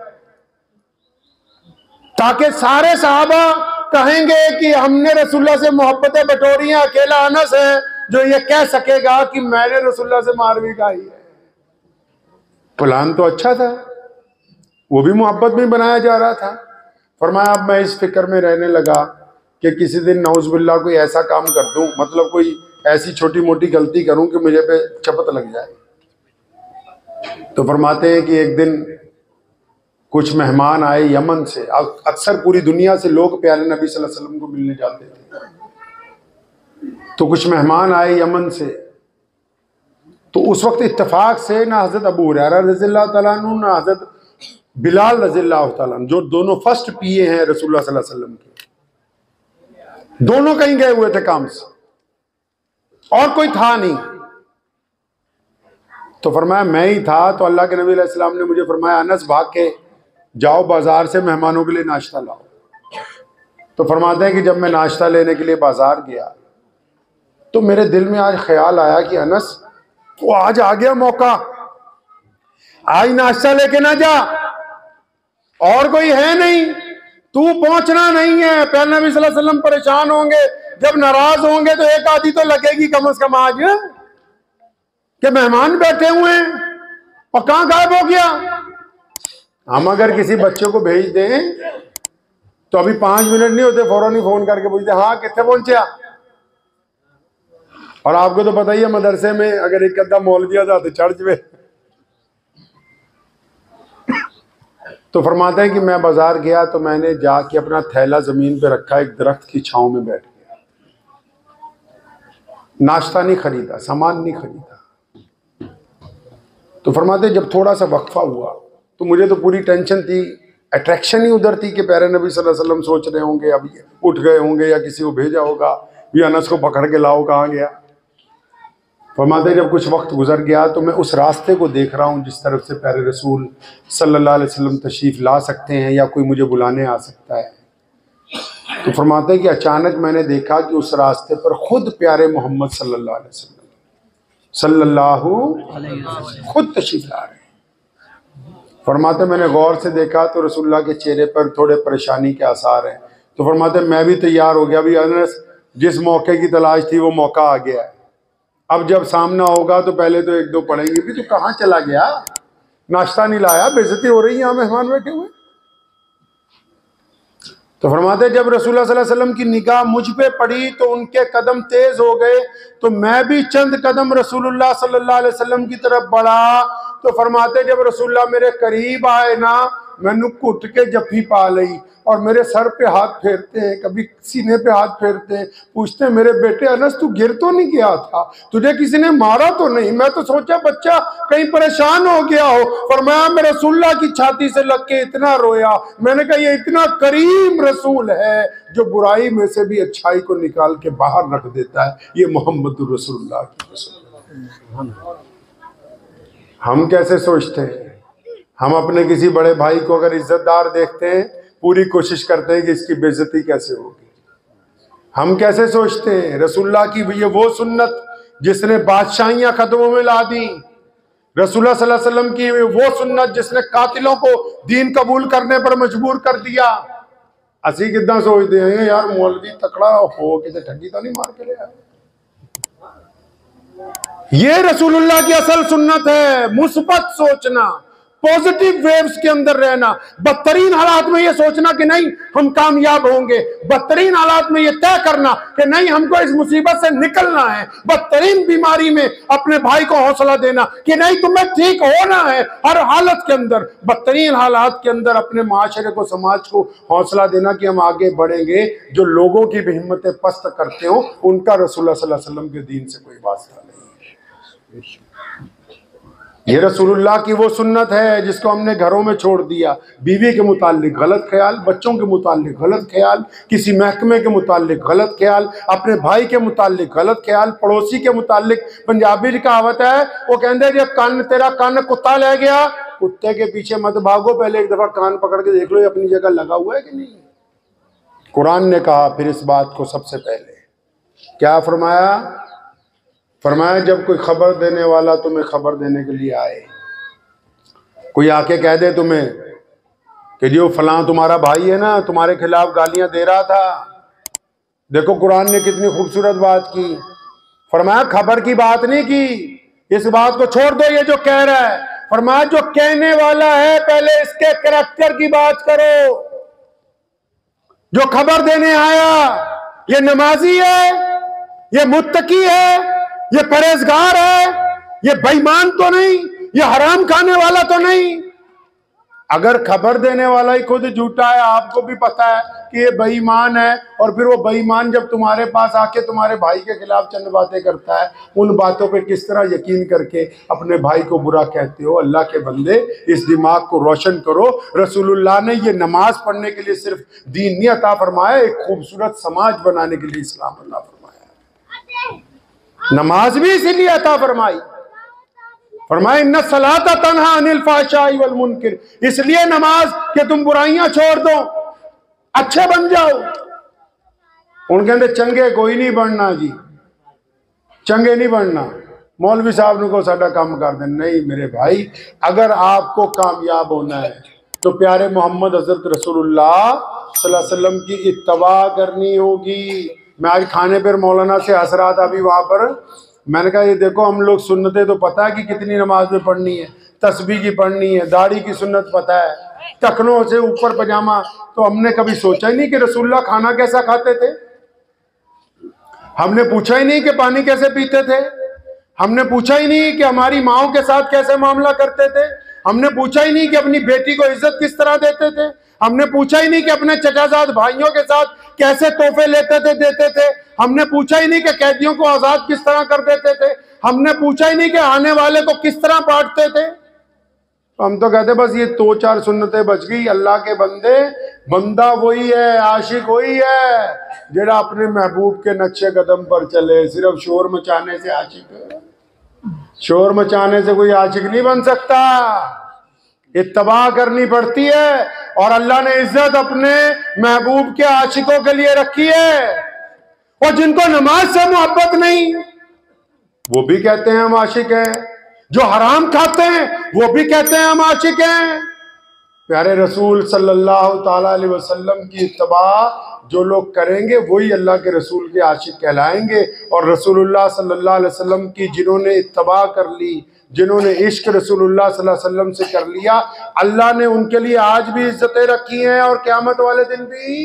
A: ताकि सारे सहाबा कहेंगे कि हमने रसूलुल्लाह से मोहब्बतें बटोरी हैं, अकेला अनस है जो ये कह सकेगा कि मैंने रसूलुल्लाह से मार भी खाई है। प्लान तो अच्छा था, वो भी मोहब्बत में बनाया जा रहा था। फरमाया अब मैं इस फिक्र में रहने लगा कि किसी दिन नौज़ुबिल्लाह कोई ऐसा काम कर दूं, मतलब कोई ऐसी छोटी मोटी गलती करूं कि मुझे पे चपत लग जाए। तो फरमाते हैं कि एक दिन कुछ मेहमान आए यमन से। अक्सर पूरी दुनिया से लोग प्यारे नबी सल्लल्लाहु अलैहि वसल्लम को मिलने जाते थे। तो कुछ मेहमान आए यमन से, तो उस वक्त इत्तेफाक से ना हजरत अबू हुरैरा रज़ियल्लाहु ताला अन्हु ना हजरत बिलाल रज़ियल्लाहु ताला अन्हु, जो दोनों फर्स्ट पिए हैं रसूलुल्लाह सल्लल्लाहु अलैहि वसल्लम के, दोनों कहीं गए हुए थे काम से और कोई था नहीं। तो फरमाया मैं ही था। तो अल्लाह के नबी अलैहि सलाम ने मुझे फरमाया अनस भाग के जाओ बाजार से मेहमानों के लिए नाश्ता लाओ। तो फरमाते हैं कि जब मैं नाश्ता लेने के लिए बाजार गया तो मेरे दिल में आज ख्याल आया कि अनस वो आज आ गया मौका, आज नाश्ता लेके ना जा, और कोई है नहीं, तू पहुंचना नहीं है। प्यारे नबी सल्लल्लाहु अलैहि वसल्लम परेशान होंगे, जब नाराज होंगे तो एक आधी तो लगेगी कम से कम आज कि मेहमान बैठे हुए हैं और कहां गायब हो गया। हम अगर किसी बच्चे को भेज दें तो अभी 5 मिनट नहीं होते फौरन ही फोन करके पूछते हाँ कितने पहुंचा। और आपको तो पता ही है मदरसे में अगर एक अद्धा मौलवी आ जाते चर्च में। तो फरमाते हैं कि मैं बाजार गया तो मैंने जाके अपना थैला जमीन पे रखा, एक दरख्त की छांव में बैठ गया, नाश्ता नहीं खरीदा, सामान नहीं खरीदा। तो फरमाते जब थोड़ा सा वक्फा हुआ तो मुझे तो पूरी टेंशन थी, अट्रैक्शन ही उधर थी कि प्यारे नबी सल्लल्लाहु अलैहि वसल्लम सोच रहे होंगे अभी उठ गए होंगे या किसी को भेजा होगा भी अनस को पकड़ के लाओ, कहाँ गया। फरमाते जब कुछ वक्त गुजर गया तो मैं उस रास्ते को देख रहा हूँ जिस तरफ से प्यारे रसूल सल्लल्लाहु अलैहि वसल्लम तशरीफ़ ला सकते हैं या कोई मुझे बुलाने आ सकता है। तो फरमाते कि अचानक मैंने देखा कि उस रास्ते पर खुद प्यारे मोहम्मद सल्लल्लाहु अलैहि वसल्लम खुद तशरीफ़ ला रहे हैं। फरमाते मैंने गौर से देखा तो रसूलुल्लाह के चेहरे पर थोड़े परेशानी के आसार हैं। तो फरमाते मैं भी तैयार हो गया, भी अनस जिस मौके की तलाश थी वो मौका आ गया है, अब जब सामना होगा तो पहले तो 1-2 पढ़ेंगे भी। तो कहाँ चला गया, नाश्ता नहीं लाया, बेइज्जती हो रही है, यहाँ मेहमान बैठे हुए। तो फरमाते जब रसूलुल्लाह सल्लल्लाहु अलैहि वसल्लम की निगाह मुझ पे पड़ी तो उनके कदम तेज हो गए, तो मैं भी चंद कदम रसूलुल्लाह सल्लल्लाहु अलैहि वसल्लम की तरफ बढ़ा। तो फरमाते जब रसूलुल्लाह मेरे करीब आए ना, मैंने घुट के जफ्फी पा ली और मेरे सर पे हाथ फेरते हैं, कभी सीने पे हाथ फेरते हैं, पूछते हैं मेरे बेटे अनस तू गिर तो नहीं गया था, तुझे किसी ने मारा तो नहीं? मैं तो सोचा बच्चा कहीं परेशान हो गया हो। फरमाया मैं रसूलुल्लाह की छाती से लग के इतना रोया, मैंने कहा ये इतना करीम रसूल है जो बुराई में से भी अच्छाई को निकाल के बाहर रख देता है, ये मोहम्मद रसूलुल्लाह की रसूल। हम कैसे सोचते हैं? हम अपने किसी बड़े भाई को अगर इज्जतदार देखते हैं, पूरी कोशिश करते हैं कि इसकी बेइज्जती कैसे होगी। हम कैसे सोचते हैं? रसूलुल्लाह की ये वो सुन्नत जिसने बादशाहियां कदमों में ला दी, रसूलुल्लाह सल्लल्लाहु अलैहि वसल्लम की वो सुन्नत जिसने कातिलों को दीन कबूल करने पर मजबूर कर दिया। असी कितना सोचते हैं यार मौलवी तकड़ा हो किसी ठगी तो नहीं मार के ले आया। ये रसूलुल्लाह की असल सुन्नत है, मुस्बत सोचना, पॉजिटिव वेव्स के अंदर रहना। बदतरीन हालात में ये सोचना कि नहीं हम कामयाब होंगे, बदतरीन हालात में ये तय करना कि नहीं हमको इस मुसीबत से निकलना है, बदतरीन बीमारी में अपने भाई को हौसला देना कि नहीं तुम्हें ठीक होना है हर हालत के अंदर, बदतरीन हालात के अंदर अपने माशरे को, समाज को हौसला देना कि हम आगे बढ़ेंगे। जो लोगों की भी हिम्मतें पस्त करते हो उनका रसूलुल्लाह सल्लल्लाहु अलैहि वसल्लम के दीन से कोई वास्ता नहीं। ये रसूलुल्लाह की वो सुन्नत है जिसको हमने घरों में छोड़ दिया। बीवी के मुतालिक गलत ख्याल, बच्चों के मुतालिक गलत ख्याल, किसी महकमे के मुतालिक गलत ख्याल, अपने भाई के मुतालिक गलत ख्याल, पड़ोसी के मुतालिक। पंजाबी की कहावत है, वो कहते जो कान तेरा कान कुत्ता ले गया, कुत्ते के पीछे मत भागो, पहले एक दफा कान पकड़ के देख लो ये अपनी जगह लगा हुआ है कि नहीं। कुरान ने कहा फिर इस बात को सबसे पहले क्या फरमाया? फरमाया जब कोई खबर देने वाला तुम्हें खबर देने के लिए आए, कोई आके कह दे तुम्हें कि जो फलां तुम्हारा भाई है ना तुम्हारे खिलाफ गालियां दे रहा था, देखो कुरान ने कितनी खूबसूरत बात की। फरमाया खबर की बात नहीं की, इस बात को छोड़ दो ये जो कह रहा है। फरमाया जो कहने वाला है पहले इसके कैरेक्टर की बात करो। जो खबर देने आया ये नमाजी है, ये मुत्तकी है, ये परहेजगार है, ये बेईमान तो नहीं, ये हराम खाने वाला तो नहीं। अगर खबर देने वाला ही खुद झूठा है, आपको भी पता है कि ये बेईमान है, और फिर वो बेईमान जब तुम्हारे पास आके तुम्हारे भाई के खिलाफ चंद बातें करता है, उन बातों पे किस तरह यकीन करके अपने भाई को बुरा कहते हो। अल्लाह के बंदे इस दिमाग को रोशन करो। रसूलुल्लाह ने ये नमाज पढ़ने के लिए सिर्फ दीन नहीं अता फरमाया, एक खूबसूरत समाज बनाने के लिए इस्लाम अल्लाह फरमाया। नमाज भी इसीलिए अता फरमाई, फरमाया इन्ना सलाता तन्हा अनिल फाहशाई वल मुनकर, इसलिए नमाज कि तुम बुराइयां छोड़ दो, अच्छे बन जाओ। उनके अंदर चंगे कोई नहीं बनना जी, चंगे नहीं बनना। मौलवी साहब ने को साडा काम कर दें, नहीं मेरे भाई, अगर आपको कामयाब होना है तो प्यारे मोहम्मद हजरत रसूलुल्लाह सल्लल्लाहु अलैहि वसल्लम की इत्तबा करनी होगी। मैं आज खाने पर मौलाना से हंस रहा था अभी वहां पर, मैंने कहा ये देखो हम लोग सुन्नतें तो पता है कि कितनी नमाज में पढ़नी है, तस्बीह की पढ़नी है, दाढ़ी की सुन्नत पता है, टखनों से ऊपर पजामा, तो हमने कभी सोचा ही नहीं कि रसूलुल्लाह खाना कैसा खाते थे, हमने पूछा ही नहीं कि पानी कैसे पीते थे, हमने पूछा ही नहीं कि हमारी माओ के साथ कैसे मामला करते थे, हमने पूछा ही नहीं कि अपनी बेटी को इज्जत किस तरह देते थे, हमने पूछा ही नहीं कि अपने चचाजाद भाइयों के साथ कैसे तोहफे लेते थे देते थे, हमने पूछा ही नहीं कि कैदियों को आजाद किस तरह कर देते थे, हमने पूछा ही नहीं कि आने वाले को किस तरह बांटते थे। तो हम तो कहते बस ये 2-4 सुन्नतें बच गई। अल्लाह के बंदे, बंदा वही है, आशिक वही है जेड़ा अपने महबूब के नक्शे कदम पर चले। सिर्फ शोर मचाने से आशिक, शोर मचाने से कोई आशिक नहीं बन सकता, इत्तबा करनी पड़ती है। और अल्लाह ने इज्जत अपने महबूब के आशिकों के लिए रखी है, और जिनको नमाज से मोहब्बत नहीं वो भी कहते हैं हम आशिक हैं, जो हराम खाते हैं वो भी कहते हैं हम आशिक हैं। प्यारे रसूल सल्लल्लाहु ताला अलैहि वसल्लम की इत्तबा जो लोग करेंगे वही अल्लाह के रसूल के आशिक कहलाएंगे। और रसूलुल्लाह सल्लल्लाहु अलैहि वसल्लम की जिन्होंने इत्तबा कर ली, जिन्होंने इश्क रसूलुल्लाह सल्लल्लाहु अलैहि वसल्लम से कर लिया, अल्लाह ने उनके लिए आज भी इज्जतें रखी हैं और क़यामत वाले दिन भी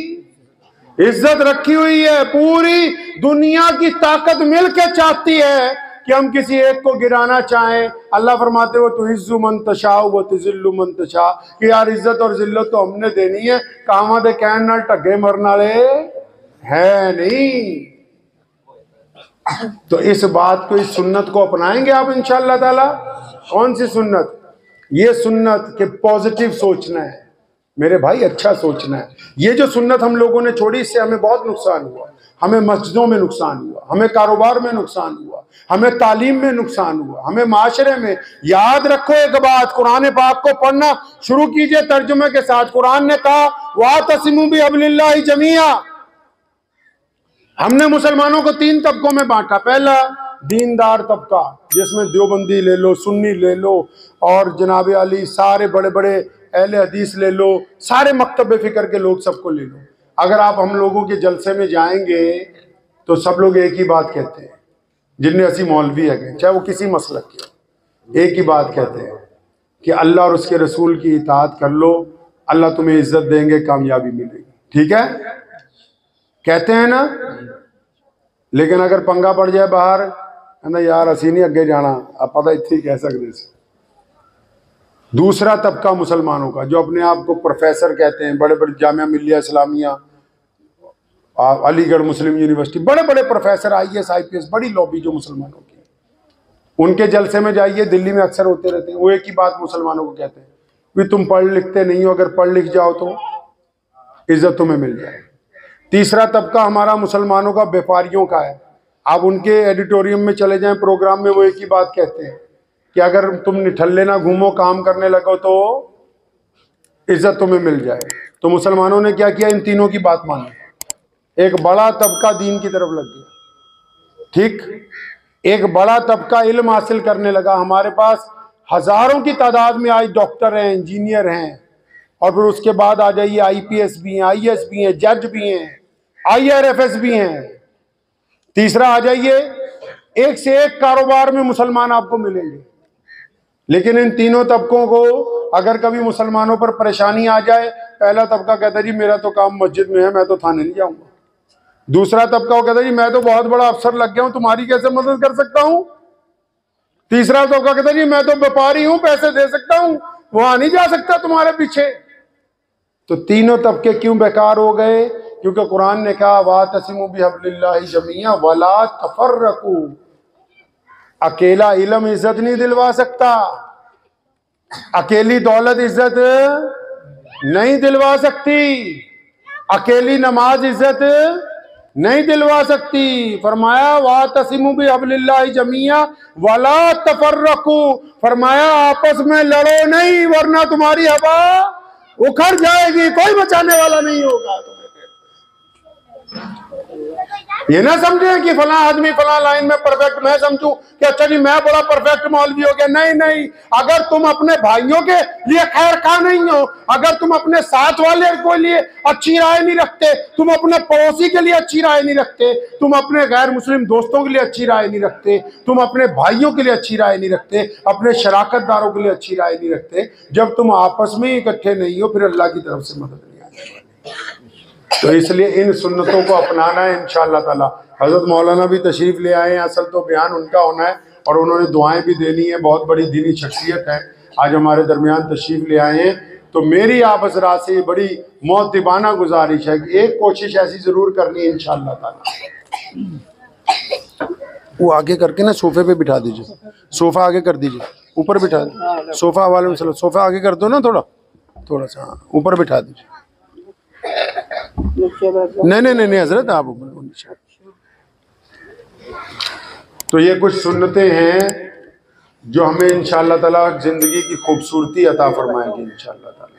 A: इज्जत रखी हुई है। पूरी दुनिया की ताकत मिलके चाहती है कि हम किसी एक को गिराना चाहें। अल्लाह फरमाते हो तो इज्जु मन तशा व तुजिल्लु मन तशा, कि यार इज्जत और जिल्लत तो हमने देनी है, कामा दे कहन नाल टगे मरन वाले है नहीं। तो इस बात को, इस सुन्नत को अपनाएंगे आप इंशाअल्लाह ताला। कौन सी सुन्नत? ये सुन्नत के पॉजिटिव सोचना है मेरे भाई, अच्छा सोचना है। ये जो सुन्नत हम लोगों ने छोड़ी, इससे हमें बहुत नुकसान हुआ। हमें मस्जिदों में नुकसान हुआ, हमें कारोबार में नुकसान हुआ, हमें तालीम में नुकसान हुआ, हमें माशरे में। याद रखो एक बात, कुरान पाक को पढ़ना शुरू कीजिए तर्जुमे के साथ। कुरान ने कहा वातसिमू बिहब्लिल्लाहि जमीआ। हमने मुसलमानों को 3 तबकों में बांटा। पहला दीनदार तबका, जिसमें देवबंदी ले लो, सुन्नी ले लो, और जनाब अली सारे बड़े बड़े अहले हदीस ले लो, सारे मकतब फिक्र के लोग, सबको ले लो। अगर आप हम लोगों के जलसे में जाएंगे तो सब लोग एक ही बात कहते हैं, जिनने असी मौलवी है, चाहे वो किसी मसलक के, एक ही बात कहते हैं कि अल्लाह और उसके रसूल की इताअत कर लो, अल्लाह तुम्हें इज्जत देंगे, कामयाबी मिलेगी। ठीक है, कहते हैं ना। लेकिन अगर पंगा पड़ जाए बाहर, कहना यार असी नहीं अगे जाना, आप पता इतनी कह सकते। दूसरा तबका मुसलमानों का, जो अपने आप को प्रोफेसर कहते हैं, बड़े बड़े जामिया मिल्लिया इस्लामिया, अलीगढ़ मुस्लिम यूनिवर्सिटी, बड़े बड़े प्रोफेसर, IAS IPS, बड़ी लॉबी जो मुसलमानों की। उनके जलसे में जाइए, दिल्ली में अक्सर होते रहते हैं। वो एक ही बात मुसलमानों को कहते हैं कि तुम पढ़ लिखते नहीं हो, अगर पढ़ लिख जाओ तो इज्जत तुम्हें मिल जाए। तीसरा तबका हमारा मुसलमानों का व्यापारियों का है। आप उनके एडिटोरियम में चले जाएं, प्रोग्राम में, वो एक ही बात कहते हैं कि अगर तुम निठल्ले ना घूमो, काम करने लगो तो इज्जत तुम्हें मिल जाए। तो मुसलमानों ने क्या किया? इन तीनों की बात मानी। एक बड़ा तबका दीन की तरफ लग गया, ठीक। एक बड़ा तबका इल्म हासिल करने लगा। हमारे पास हजारों की तादाद में आज डॉक्टर हैं, इंजीनियर हैं, और फिर उसके बाद आ जाइए IPS भी हैं, IAS भी हैं, जज भी हैं, IRFS भी हैं। तीसरा आ जाइए, एक से एक कारोबार में मुसलमान आपको मिलेंगे। लेकिन इन तीनों तबकों को अगर कभी मुसलमानों पर परेशानी आ जाए, पहला तबका कहता है जी मेरा तो काम मस्जिद में है, मैं तो थाने नहीं जाऊंगा। दूसरा तबका वो कहता है जी मैं तो बहुत बड़ा अफसर लग गया हूं, तुम्हारी कैसे मदद कर सकता हूं। तीसरा तबका कहता है जी मैं तो व्यापारी हूं, पैसे दे सकता हूं, वहां नहीं जा सकता तुम्हारे पीछे। तो तीनों तबके क्यों बेकार हो गए? क्योंकि कुरान ने कहा वातसिमू बिहब्लिल्लाहि जमीआ वला तफर्रकू। अकेला इल्म इज्जत नहीं दिलवा सकता, अकेली दौलत इज्जत नहीं दिलवा सकती, अकेली नमाज इज्जत नहीं दिलवा सकती। फरमाया वातसिमू बिहब्लिल्लाहि जमीआ वला तफर्रकू। फरमाया आपस में लड़ो नहीं, वरना तुम्हारी हवा उखड़ जाएगी, कोई बचाने वाला नहीं होगा तुम्हें। ये ना समझे कि फला आदमी फला लाइन में परफेक्ट, मैं समझूं कि अच्छा जी मैं बड़ा परफेक्ट मौलवी हो गया। नहीं नहीं, अगर तुम अपने भाइयों के लिए खैर खा नहीं हो, अगर तुम अपने साथ वाले को लिए अच्छी राय नहीं रखते, तुम अपने पड़ोसी के लिए अच्छी राय नहीं रखते, तुम अपने गैर मुस्लिम दोस्तों के लिए अच्छी राय नहीं रखते, तुम अपने भाइयों के लिए अच्छी राय नहीं रखते, अपने शराकतदारों के लिए अच्छी राय नहीं रखते, जब तुम आपस में इकट्ठे नहीं हो, फिर अल्लाह की तरफ से मदद नहीं आने वाली। तो इसलिए इन सुन्नतों को अपनाना है इंशाअल्लाह ताला। हजरत मौलाना भी तशरीफ ले आए हैं, असल तो बयान उनका होना है, और उन्होंने दुआएं भी देनी है। बहुत बड़ी दीनी शख्सियत है, आज हमारे दरमियान तशरीफ ले आए हैं। तो मेरी आप हज़रात से बड़ी मौतिबाना गुजारिश है कि एक कोशिश ऐसी जरूर करनी है इंशाअल्लाह ताला। वो आगे करके ना सोफे पे बिठा दीजिए, सोफा आगे कर दीजिए, ऊपर बिठा दीजिए, सोफा वाले में सोफा आगे कर दो ना, थोड़ा सा, हाँ ऊपर बिठा दीजिए। नहीं हजरत आप ऊपर। तो ये कुछ सुन्नतें हैं जो हमें इंशाअल्लाह ताला जिंदगी की खूबसूरती अता फरमाएंगे इंशाअल्लाह ताला।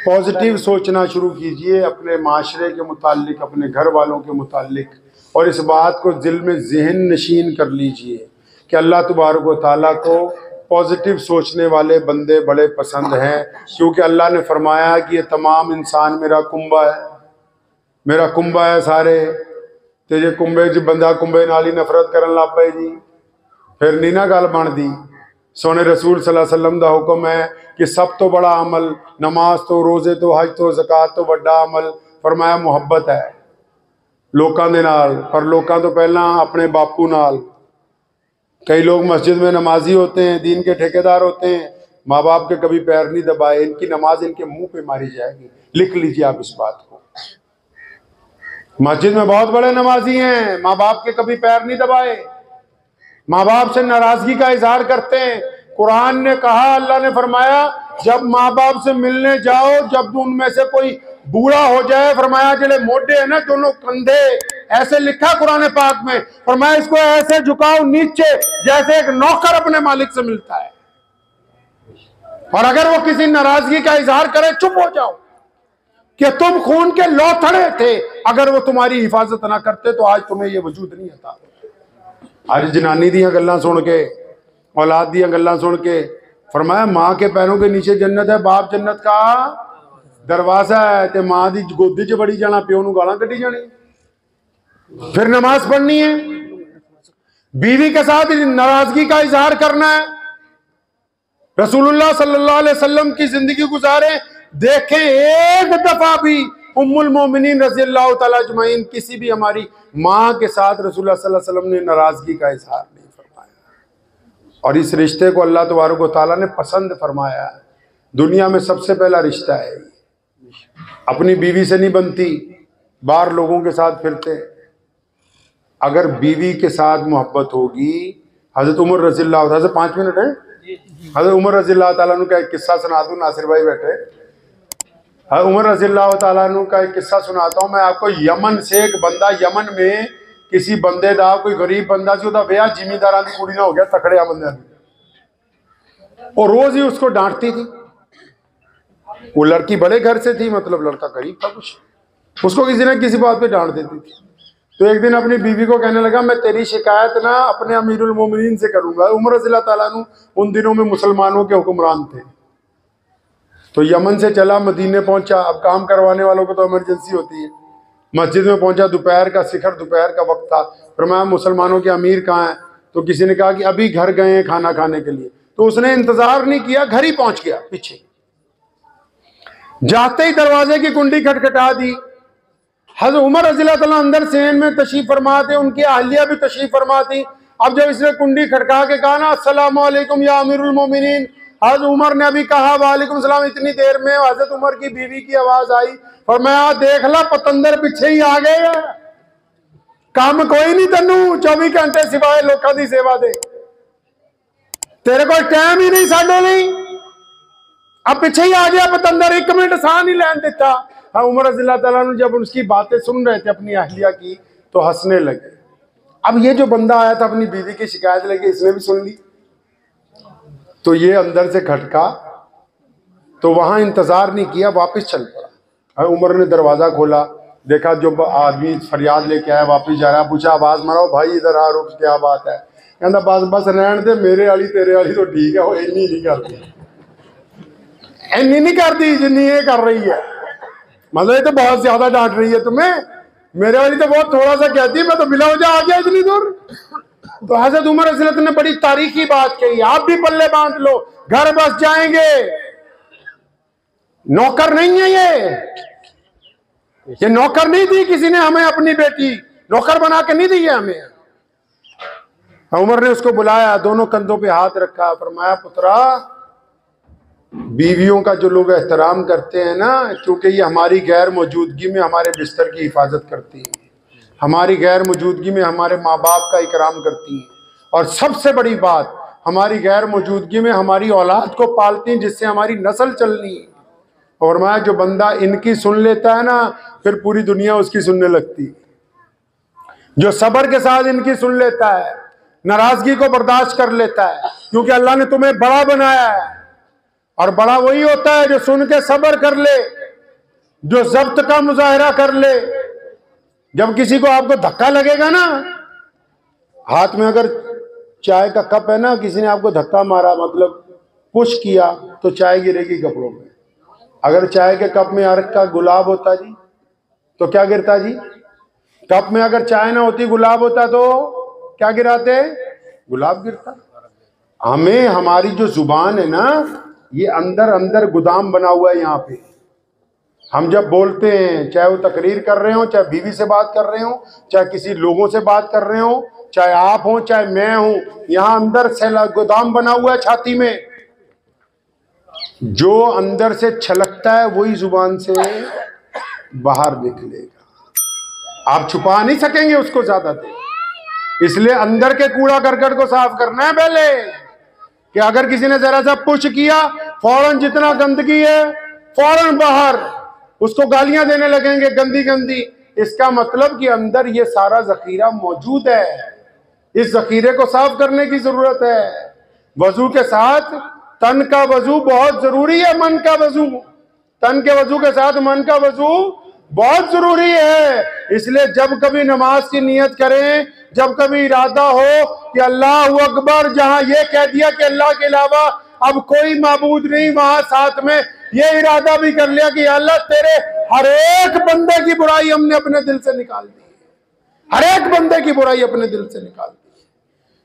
A: पॉजिटिव सोचना शुरू कीजिए अपने माशरे के मुताल्लिक, अपने घर वालों के मुताल्लिक, और इस बात को दिल में ज़हन नशीन कर लीजिए कि अल्लाह तबारक व तआला को पॉजिटिव सोचने वाले बंदे बड़े पसंद हैं। क्योंकि अल्लाह ने फरमाया कि ये तमाम इंसान मेरा कुंबा है, मेरा कुंबा है सारे, तो ये कुंबे च बंदा कुंबे नाल ही नफरत करन लग पे जी, फिर नहीं ना गल बनती। सोने रसूल सल्लल्लाहु अलैहि वसल्लम का हुक्म है कि सब तो बड़ा अमल, नमाज तो, रोज़े तो, हज तो, ज़कात तो बड़ा अमल फरमाया मोहब्बत है। लोगों के नाल, पर लोगों तो पहला अपने बापू नाल। कई लोग मस्जिद में नमाजी होते हैं, दीन के ठेकेदार होते हैं, माँ बाप के कभी पैर नहीं दबाए, इनकी नमाज इनके मुंह पे मारी जाएगी। लिख लीजिए आप इस बात को। मस्जिद में बहुत बड़े नमाजी हैं, माँ बाप के कभी पैर नहीं दबाए, माँ बाप से नाराजगी का इजहार करते हैं। कुरान ने कहा, अल्लाह ने फरमाया, जब माँ बाप से मिलने जाओ, जब उनमें से कोई बूढ़ा हो जाए, फरमाया जड़े मोटे है ना दोनों कंधे, ऐसे लिखा कुरान पाक में, फरमाया इसको ऐसे झुकाओ नीचे जैसे एक नौकर अपने मालिक से मिलता है। और अगर वो किसी नाराजगी का इजहार करे, चुप हो जाओ कि तुम खून के लौथड़े थे। अगर वो तुम्हारी हिफाजत ना करते तो आज तुम्हें ये वजूद नहीं आता। आज जनानी दियां गल्लां सुन के, औलाद दियां गल्लां सुन के, फरमाया मां के पैरों के नीचे जन्नत है, बाप जन्नत का दरवाजा है, ते मां दी गोदी च बड़ी जाना, प्यो नूं गालां कड्ढी जानी, फिर नमाज पढ़नी है, बीवी के साथ नाराजगी का इजहार करना है। रसूलुल्लाह सल्लल्लाहु अलैहि वसल्लम की जिंदगी गुजारे, देखें एक दफा भी उम्मुल मोमिनीन रज़ियल्लाहु तआला अजमईन किसी भी हमारी माँ के साथ रसूलुल्लाह सल्लल्लाहु अलैहि वसल्लम ने नाराजगी का इजहार नहीं फरमाया। और इस रिश्ते को अल्लाह तबारक व तआला ने पसंद फरमाया है। दुनिया में सबसे पहला रिश्ता है, अपनी बीवी से नहीं बनती, बाहर लोगों के साथ फिरते। अगर बीवी के साथ मोहब्बत होगी, हजरत उमर रज़ियल्लाहु, हजरत 5 मिनट है, हजरत उमर रज़ियल्लाहु तआला अन्हु का एक किस्सा सुना दूं। नासिर भाई बैठे, हजरत उमर रज़ियल्लाहु तआला अन्हु का एक किस्सा सुनाता हूं मैं आपको। यमन से एक बंदा, यमन में किसी बंदे दा कोई गरीब बंदा सी, ओदा ब्याह जिमीदारां दी कुड़ी नाल हो गया, तकड़िया बंदे दी, और रोज ही उसको डांटती थी। वो लड़की बड़े घर से थी, मतलब लड़का गरीब था कुछ, उसको किसी न किसी बात पे डांट देती थी। तो एक दिन अपनी बीवी को कहने लगा, मैं तेरी शिकायत ना अपने अमीरुल मोमिनीन से करूंगा। उमर रज़ियल्लाहु तआला अन्हु उन दिनों में मुसलमानों के हुक्मरान थे। तो यमन से चला, मदीने पहुंचा। अब काम करवाने वालों को तो इमरजेंसी होती है। मस्जिद में पहुंचा, दोपहर का शिखर, दोपहर का वक्त था। फरमाया मुसलमानों के अमीर कहाँ हैं? तो किसी ने कहा कि अभी घर गए हैं खाना खाने के लिए। तो उसने इंतजार नहीं किया, घर ही पहुंच गया पीछे। जाते ही दरवाजे की कुंडी खटखटा दी। हज़रत उमर रज़ियल्लाहु तआला अंदर सेन में तशरीफ फरमा थे, उनकी अहलिया भी तशरीफ फरमा थी। अब जब इसने कुंडी खटका के कहा ना, अस्सलामु अलैकुम या अमीरुल मोमिनीन, हज़रत उमर ने अभी कहा वालेकुम सलाम, इतनी देर में हज़रत उमर की बीवी की आवाज आई। फरमाया देख ला पतंदर पीछे ही आ गए, काम कोई नहीं तेनू 24 घंटे सिवाए लोगों की सेवा दे, तेरे को टाइम ही नहीं साडे लिए, अब पीछे ही आ गया पतंदर, 1 मिनट साह नहीं लैन देता। हाँ, उमर रज़ियल्लाहु तआला अन्हु जब उसकी बातें सुन रहे थे अपनी अहलिया की, तो हंसने लगे। अब ये जो बंदा आया था अपनी बीवी की शिकायत लेके, इसने भी सुन ली। तो ये अंदर से खटका, तो वहां इंतजार नहीं किया, वापस चल पड़ा। उमर ने दरवाजा खोला, देखा जो आदमी फरियाद लेके आया वापस जा रहा। पूछा आवाज मारो, भाई इधर आ, रुक, क्या बात है? कहता बस बस रहन दे, मेरे वाली तेरे वाली तो ठीक है, वो इन्नी नहीं करती, इन्नी नहीं करती जिन्नी ये कर रही है। मतलब ये तो बहुत ज्यादा डांट रही है तुम्हें, मेरे वाली तो बहुत थोड़ा सा कहती है, मैं तो बिला वजह आ गया इतनी दूर। तो हजरत उमर रज़ियल्लाहु ने बड़ी तारीखी बात कही, आप भी पल्ले बांध लो, घर बस जाएंगे, नौकर नहीं है ये नौकर नहीं दी किसी ने हमें, अपनी बेटी नौकर बना के नहीं दी है हमें। उमर ने उसको बुलाया, दोनों कंधों पे हाथ रखा, फरमाया पुत्रा, बीवियों का जो लोग एहतराम करते हैं ना, क्योंकि ये हमारी गैर मौजूदगी में हमारे बिस्तर की हिफाजत करती है, हमारी गैर मौजूदगी में हमारे माँ बाप का इकराम करती हैं, और सबसे बड़ी बात, हमारी गैर मौजूदगी में हमारी औलाद को पालती हैं, जिससे हमारी नस्ल चलनी है। और मैं जो बंदा इनकी सुन लेता है ना, फिर पूरी दुनिया उसकी सुनने लगती। जो सब्र के साथ इनकी सुन लेता है, नाराजगी को बर्दाश्त कर लेता है, क्योंकि अल्लाह ने तुम्हें बड़ा बनाया है। और बड़ा वही होता है जो सुन के सब्र कर ले, जो जब्त का मुजाहरा कर ले। जब किसी को आपको धक्का लगेगा ना, हाथ में अगर चाय का कप है ना, किसी ने आपको धक्का मारा, मतलब पुश किया, तो चाय गिरेगी कपड़ों में। अगर चाय के कप में अर्क का गुलाब होता जी, तो क्या गिरता जी? कप में अगर चाय ना होती, गुलाब होता, तो क्या गिराते? गुलाब गिरता। हमें हमारी जो जुबान है ना, ये अंदर अंदर गोदाम बना हुआ है यहाँ पे। हम जब बोलते हैं, चाहे वो तकरीर कर रहे हो, चाहे बीवी से बात कर रहे हो, चाहे किसी लोगों से बात कर रहे हो, चाहे आप हो चाहे मैं हूं, यहां अंदर से गोदाम बना हुआ है छाती में, जो अंदर से छलकता है वही जुबान से बाहर निकलेगा। आप छुपा नहीं सकेंगे उसको ज्यादा देर। इसलिए अंदर के कूड़ा करकट को साफ करना है पहले, कि अगर किसी ने जरा सा पुश किया, फौरन जितना गंदगी है फौरन बाहर, उसको गालियां देने लगेंगे गंदी गंदी। इसका मतलब कि अंदर ये सारा जखीरा मौजूद है। इस जखीरे को साफ करने की जरूरत है। वजू के साथ तन का वजू बहुत जरूरी है, मन का वजू, तन के वजू के साथ मन का वजू बहुत जरूरी है। इसलिए जब कभी नमाज की नियत करें, जब कभी इरादा हो कि अल्लाह अकबर, जहां ये कह दिया कि अल्लाह के अलावा अब कोई माबूद नहीं, वहां साथ में ये इरादा भी कर लिया कि अल्लाह तेरे हर एक बंदे की बुराई हमने अपने दिल से निकाल दी, हर एक बंदे की बुराई अपने दिल से निकाल दी।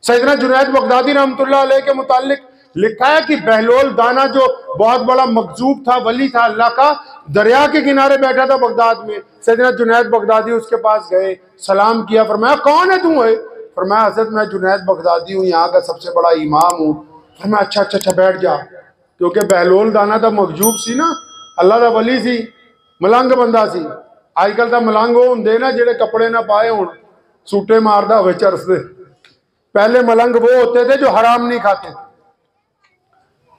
A: सैयदना जुनैद बगदादी रहमतुल्लाह अलैह के मुतालिक लिखा है कि बहलोल दाना जो बहुत बड़ा मखजूब था, वली था अल्लाह का, दरिया के किनारे बैठा था बगदाद में। सैयदना जुनैद बगदादी उसके पास गए, सलाम किया, फरमाया कौन है तू? है फरमाया हज़रत मैं जुनैद बगदादी हूँ, यहाँ का सबसे बड़ा इमाम हूँ। फरमाया अच्छा अच्छा अच्छा बैठ जा, क्योंकि बहलोल दाना तो मखजूब सी ना, अल्लाह का वली सी, मलंग बंदा सी। आजकल तो मलंग वो होंगे ना जेडे कपड़े ना पाए हो, सूटे मारदा हो चरस दे। पहले मलंग वो होते थे जो हराम नहीं खाते थे।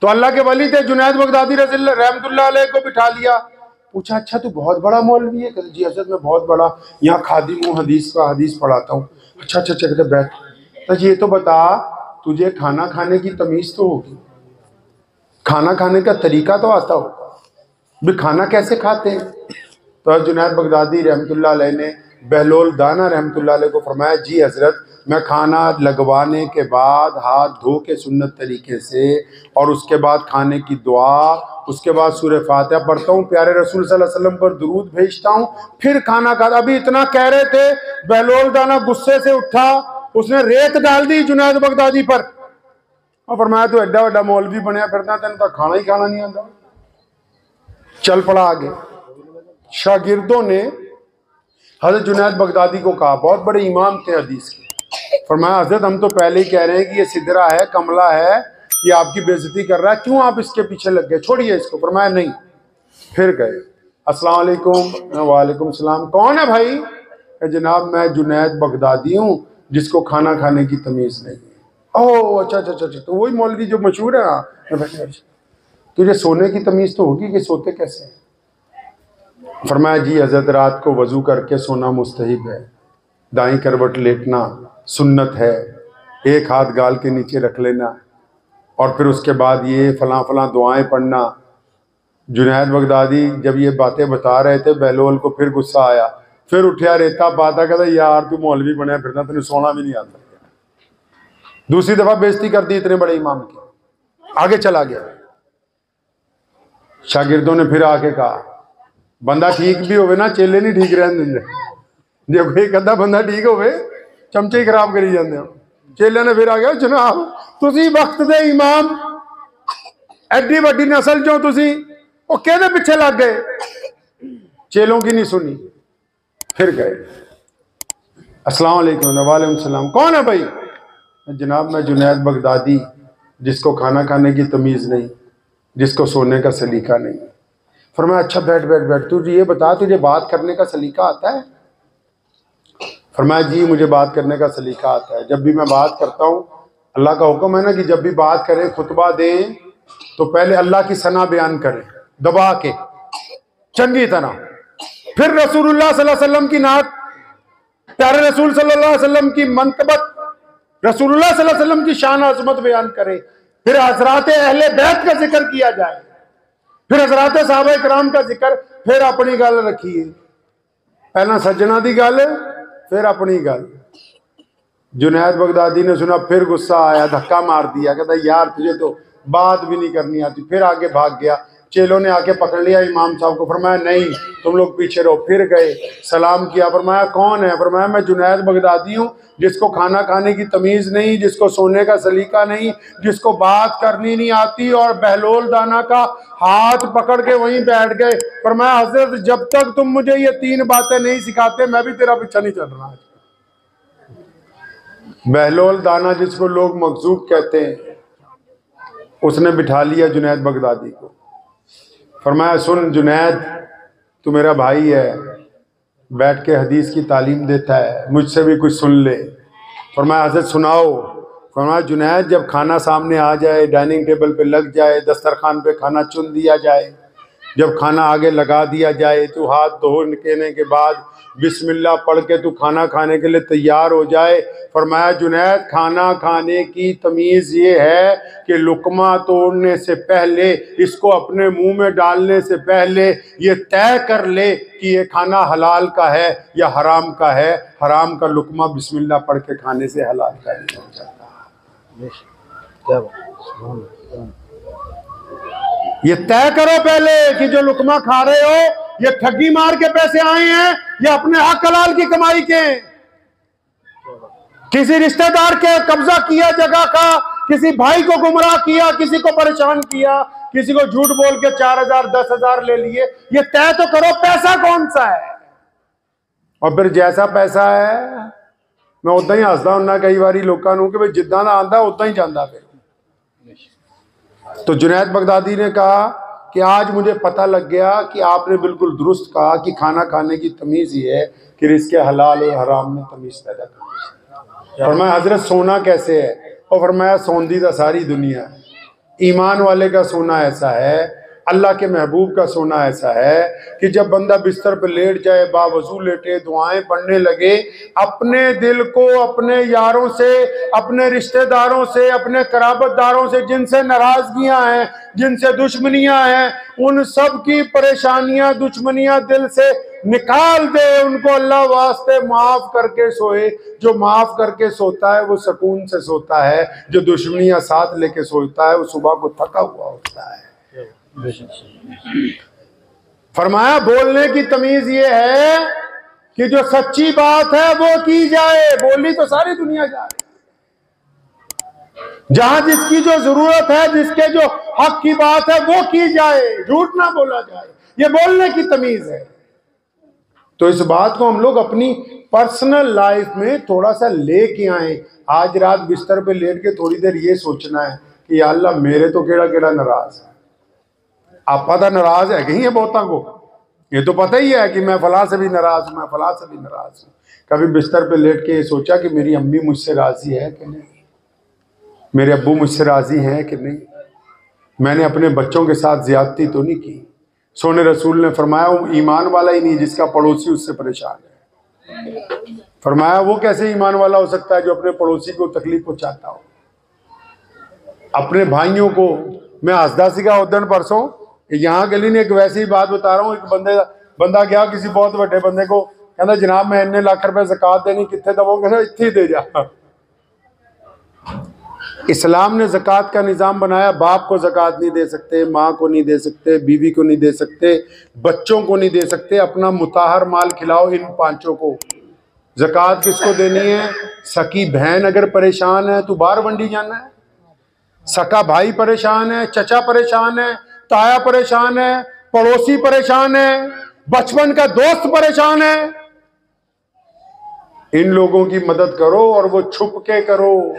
A: तो अल्लाह के वली थे, जुनैद बगदादी रहमतुल्लाह अलैह को बिठा लिया। पूछा अच्छा तू बहुत बड़ा मौलवी है? कहते जी हज़रत मैं बहुत बड़ा यहाँ खादिम हूँ, हदीस का हदीस पढ़ाता हूँ। अच्छा अच्छा अच्छा, कहते बैठ। तो ये तो बता, तुझे खाना खाने की तमीज़ तो होगी, खाना खाने का तरीका तो आता होगा, भी खाना कैसे खाते हैं? तो जुनैद बगदादी रहमतुल्लाह अलैह ने बहलोल दाना रहमतुल्लाह अलैह को फरमाया जी हज़रत मैं खाना लगवाने के बाद हाथ धो के सुन्नत तरीके से, और उसके बाद खाने की दुआ, उसके बाद सूरह फातिहा पढ़ता हूँ, प्यारे रसूल सल्लल्लाहु अलैहि वसल्लम पर दुरूद भेजता हूँ, फिर खाना खाता। अभी इतना कह रहे थे, बहलोल दाना गुस्से से उठा, उसने रेत डाल दी जुनैद बगदादी पर और फरमाया तू एड्डा वड्डा मौलवी बनया फिरता, तेन तो खाना ही खाना नहीं आता। चल पड़ा आगे। शागिर्दों ने हज़रत जुनैद बगदादी को कहा, बहुत बड़े इमाम थे हदीस के, फरमाया हज़रत हम तो पहले ही कह रहे हैं कि ये सिदरा है, कमला है, ये आपकी बेइज्जती कर रहा है, क्यों आप इसके पीछे लग गए, छोड़िए इसको। फरमाया नहीं। फिर गए, अस्सलाम वालेकुम। वालेकुम सलाम। कौन है भाई? जनाब मैं जुनैद बगदादी हूँ जिसको खाना खाने की तमीज़ नहीं है। ओह अच्छा अच्छा अच्छा, तो वही मौलवी जो मशहूर है ना। तुझे सोने की तमीज़ तो होगी कि सोते कैसे हैं? फरमाया जी हज़रत रात को वज़ू करके सोना मुस्तहिब है, दाईं करवट लेटना सुन्नत है, एक हाथ गाल के नीचे रख लेना, और फिर उसके बाद ये फलां फलां दुआएं पढ़ना। जुनैद बगदादी जब ये बातें बता रहे थे, बहलोल को फिर गुस्सा आया, फिर उठा रेता पाता, कहता यार तू मौलवी बनया फिरना, तेन सोना भी नहीं आता। दूसरी दफा बेइज्जती कर दी इतने बड़े इमाम की, आगे चला गया। शागिर्दों ने फिर आके कहा बंदा ठीक भी होवे ना, चेले नहीं ठीक रहने देंगे, जो कोई कदा बंदा ठीक होवे चमचे ही खराब करी जाते हो। चेले ने फिर आ गया जनाब तुसी वक्त दे इमाम, एडी वड्डी नस्ल चो तुसी वो कहदे पिछे लग गए? चेलों की नहीं सुनी, फिर गए। अस्सलाम वालेकुम। वालेकुम सलाम। कौन है भाई? जनाब मैं जुनैद बगदादी, जिसको खाना खाने की तमीज़ नहीं, जिसको सोने का सलीका नहीं। फरमाया अच्छा बैठ बैठ बैठ, तुझे ये बता तुझे बात करने का सलीका आता है? फरमाया जी मुझे बात करने का सलीका आता है। जब भी मैं बात करता हूँ, अल्लाह का हुक्म है ना कि जब भी बात करें, खुतबा दें, तो पहले अल्लाह की सना बयान करें दबा के चंगी तरह, फिर रसूलुल्लाह सल्लल्लाहु अलैहि वसल्लम की नात, प्यारे रसूल सल्लल्लाहु अलैहि वसल्लम की मनकबत, रसूलुल्लाह सल्लल्लाहु अलैहि वसल्लम की शान अज़मत बयान करें, फिर हज़रात अहले बैत का जिक्र किया जाए, फिर हज़रात सहाबा इकराम का जिक्र, फिर अपनी गल रखिए, पहला सज्जना की गल फिर अपनी गल। जुनैद बगदादी ने सुना, फिर गुस्सा आया, धक्का मार दिया, कहता यार तुझे तो बात भी नहीं करनी आती। फिर आगे भाग गया, चेलों ने आके पकड़ लिया इमाम साहब को, फरमाया नहीं तुम लोग पीछे रहो। फिर गए, सलाम किया, फरमाया कौन है? फरमाया मैं जुनैद बगदादी हूँ, जिसको खाना खाने की तमीज़ नहीं, जिसको सोने का सलीका नहीं, जिसको बात करनी नहीं आती, और बहलोल दाना का हाथ पकड़ के वहीं बैठ गए। फरमाया हजरत जब तक तुम मुझे ये 3 बातें नहीं सिखाते मैं भी तेरा पीछा नहीं चल रहा। बहलोल दाना जिसको लोग मखजूब कहते हैं, उसने बिठा लिया जुनैद बगदादी को। फरमाया सुन जुनैद, तू मेरा भाई है, बैठ के हदीस की तालीम देता है, मुझसे भी कुछ सुन ले। फरमाया हज़रत सुनाओ। फरमाया जुनैद जब खाना सामने आ जाए, डाइनिंग टेबल पे लग जाए, दस्तरखान पे खाना चुन दिया जाए, जब खाना आगे लगा दिया जाए, तू हाथ धोने के बाद बिस्मिल्लाह पढ़ के तू खाना खाने के लिए तैयार हो जाए। फरमाया जुनैद खाना खाने की तमीज़ ये है कि लुकमा तोड़ने से पहले, इसको अपने मुंह में डालने से पहले ये तय कर ले कि ये खाना हलाल का है या हराम का है। हराम का लुकमा बिस्मिल्लाह पढ़ के खाने से हलाल का नहीं हो जाता। ये तय करो पहले कि जो लुकमा खा रहे हो ये ठगी मार के पैसे आए हैं या अपने हक हलाल की कमाई के। किसी रिश्तेदार के कब्जा किया जगह का, किसी भाई को गुमराह किया, किसी को परेशान किया, किसी को झूठ बोल के 4000 10,000 ले लिए। ये तय तो करो पैसा कौन सा है। और फिर जैसा पैसा है मैं उदा ही हसदा हूं कई बारी लोगों को कि भाई जिदा का आंदा उदा ही जाता। फिर तो जुनैद बगदादी ने कहा कि आज मुझे पता लग गया कि आपने बिल्कुल दुरुस्त कहा कि खाना खाने की तमीज़ ये है कि रिज़्क़ हलाल और हराम में तमीज़ पैदा करनी। फरमाया हजरत सोना कैसे है? और फरमाया सोंदी तो सारी दुनिया है। ईमान वाले का सोना ऐसा है, अल्लाह के महबूब का सोना ऐसा है कि जब बंदा बिस्तर पर लेट जाए, बावजू लेटे, दुआएं पढ़ने लगे, अपने दिल को अपने यारों से, अपने रिश्तेदारों से, अपने कराबतदारों से जिनसे नाराजगियां हैं, जिनसे दुश्मनियां हैं, उन सब की परेशानियां, दुश्मनियां दिल से निकाल दे, उनको अल्लाह वास्ते माफ करके सोए। जो माफ करके सोता है वो सुकून से सोता है, जो दुश्मनियां साथ लेके सोता है वो सुबह को थका हुआ होता है। फरमाया बोलने की तमीज ये है कि जो सच्ची बात है वो की जाए। बोली तो सारी दुनिया जा रही, जहां जिसकी जो जरूरत है, जिसके जो हक की बात है वो की जाए, झूठ ना बोला जाए। ये बोलने की तमीज है। तो इस बात को हम लोग अपनी पर्सनल लाइफ में थोड़ा सा लेके आए। आज रात बिस्तर पे लेट के थोड़ी देर ये सोचना है कि या अल्लाह मेरे तो केड़ा केड़ा नाराज है। आपा तो नाराज है कहीं है बहुतों को, ये तो पता ही है कि मैं फलां से भी नाराज हूं, मैं फलां से भी नाराज हूं। कभी बिस्तर पे लेट के ये सोचा कि मेरी अम्मी मुझसे राजी है कि नहीं, मेरे अब्बू मुझसे राजी हैं कि नहीं, मैंने अपने बच्चों के साथ ज्यादती तो नहीं की। सोने रसूल ने फरमाया वो ईमान वाला ही नहीं जिसका पड़ोसी उससे परेशान है। फरमाया वो कैसे ईमान वाला हो सकता है जो अपने पड़ोसी को तकलीफ पहुंचाता हो। अपने भाइयों को मैं हंसदा सीगा उदन परसों यहाँ गली ने एक वैसी बात बता रहा हूँ। एक बंदा गया किसी बहुत बड़े बंदे को, कहना जनाब मैं इन्ने लाख रुपए ज़कात देनी, कितने दवोगे? कहना इत्थे ही दे जा। इस्लाम ने ज़कात का निज़ाम बनाया, बाप को ज़कात नहीं दे सकते, माँ को नहीं दे सकते, बीवी को नहीं दे सकते, बच्चों को नहीं दे सकते। अपना मुताहर माल खिलाओ इन पांचों को। ज़कात किसको देनी है? सकी बहन अगर परेशान है तो बाहर मंडी जाना है, सका भाई परेशान है, चचा परेशान है, ताया परेशान है, पड़ोसी परेशान है, बचपन का दोस्त परेशान है। इन लोगों की मदद करो और वो छुप के करो।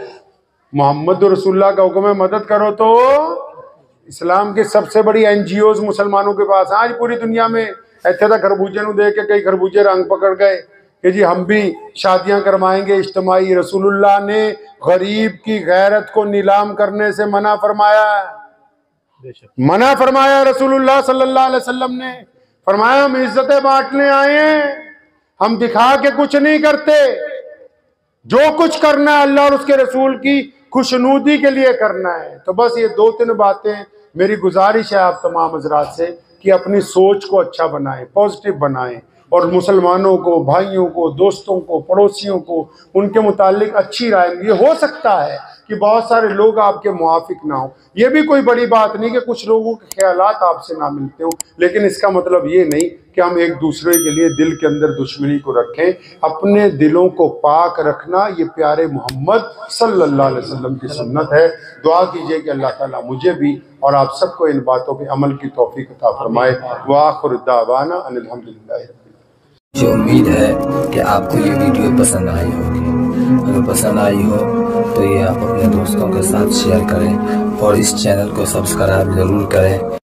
A: मोहम्मद रसूलुल्लाह का हुक्म है मदद करो। तो इस्लाम की सबसे बड़ी एनजीओज मुसलमानों के पास आज पूरी दुनिया में। ऐसे तो खरबूजे ਨੂੰ देख के कई खरबूजे रंग पकड़ गए कि जी हम भी शादियां करवाएंगे इज्तिमाई। रसूलुल्लाह ने गरीब की गैरत को नीलाम करने से मना फरमाया, मना फरमाया। रसूलुल्लाह सल्लल्लाहु अलैहि वसल्लम ने फरमाया हम इज्जतें बांटने आए हैं, हम दिखा के कुछ नहीं करते। जो कुछ करना है अल्लाह और उसके रसूल की खुशनूदी के लिए करना है। तो बस ये 2-3 बातें मेरी गुजारिश है आप तमाम हजरात से कि अपनी सोच को अच्छा बनाएं, पॉजिटिव बनाएं और मुसलमानों को, भाइयों को, दोस्तों को, पड़ोसियों को उनके मुतालिक अच्छी राय। ये हो सकता है कि बहुत सारे लोग आपके मुआफिक ना हो, ये भी कोई बड़ी बात नहीं कि कुछ लोगों के ख्यालात आपसे ना मिलते हो, लेकिन इसका मतलब ये नहीं कि हम एक दूसरे के लिए दिल के अंदर दुश्मनी को रखें। अपने दिलों को पाक रखना ये प्यारे मोहम्मद सल्लल्लाहु अलैहि वसल्लम की सुन्नत है। दुआ कीजिए कि अल्लाह ताला मुझे भी और आप सबको इन बातों पे अमल की तौफीक अता फरमाए। व आखिर दावाना अनिल हम्दुलिल्लाह।
B: मुझे उम्मीद है कि आपको ये वीडियो पसंद आई होगी। अगर पसंद आई हो तो ये आप अपने दोस्तों के साथ शेयर करें और इस चैनल को सब्सक्राइब ज़रूर करें।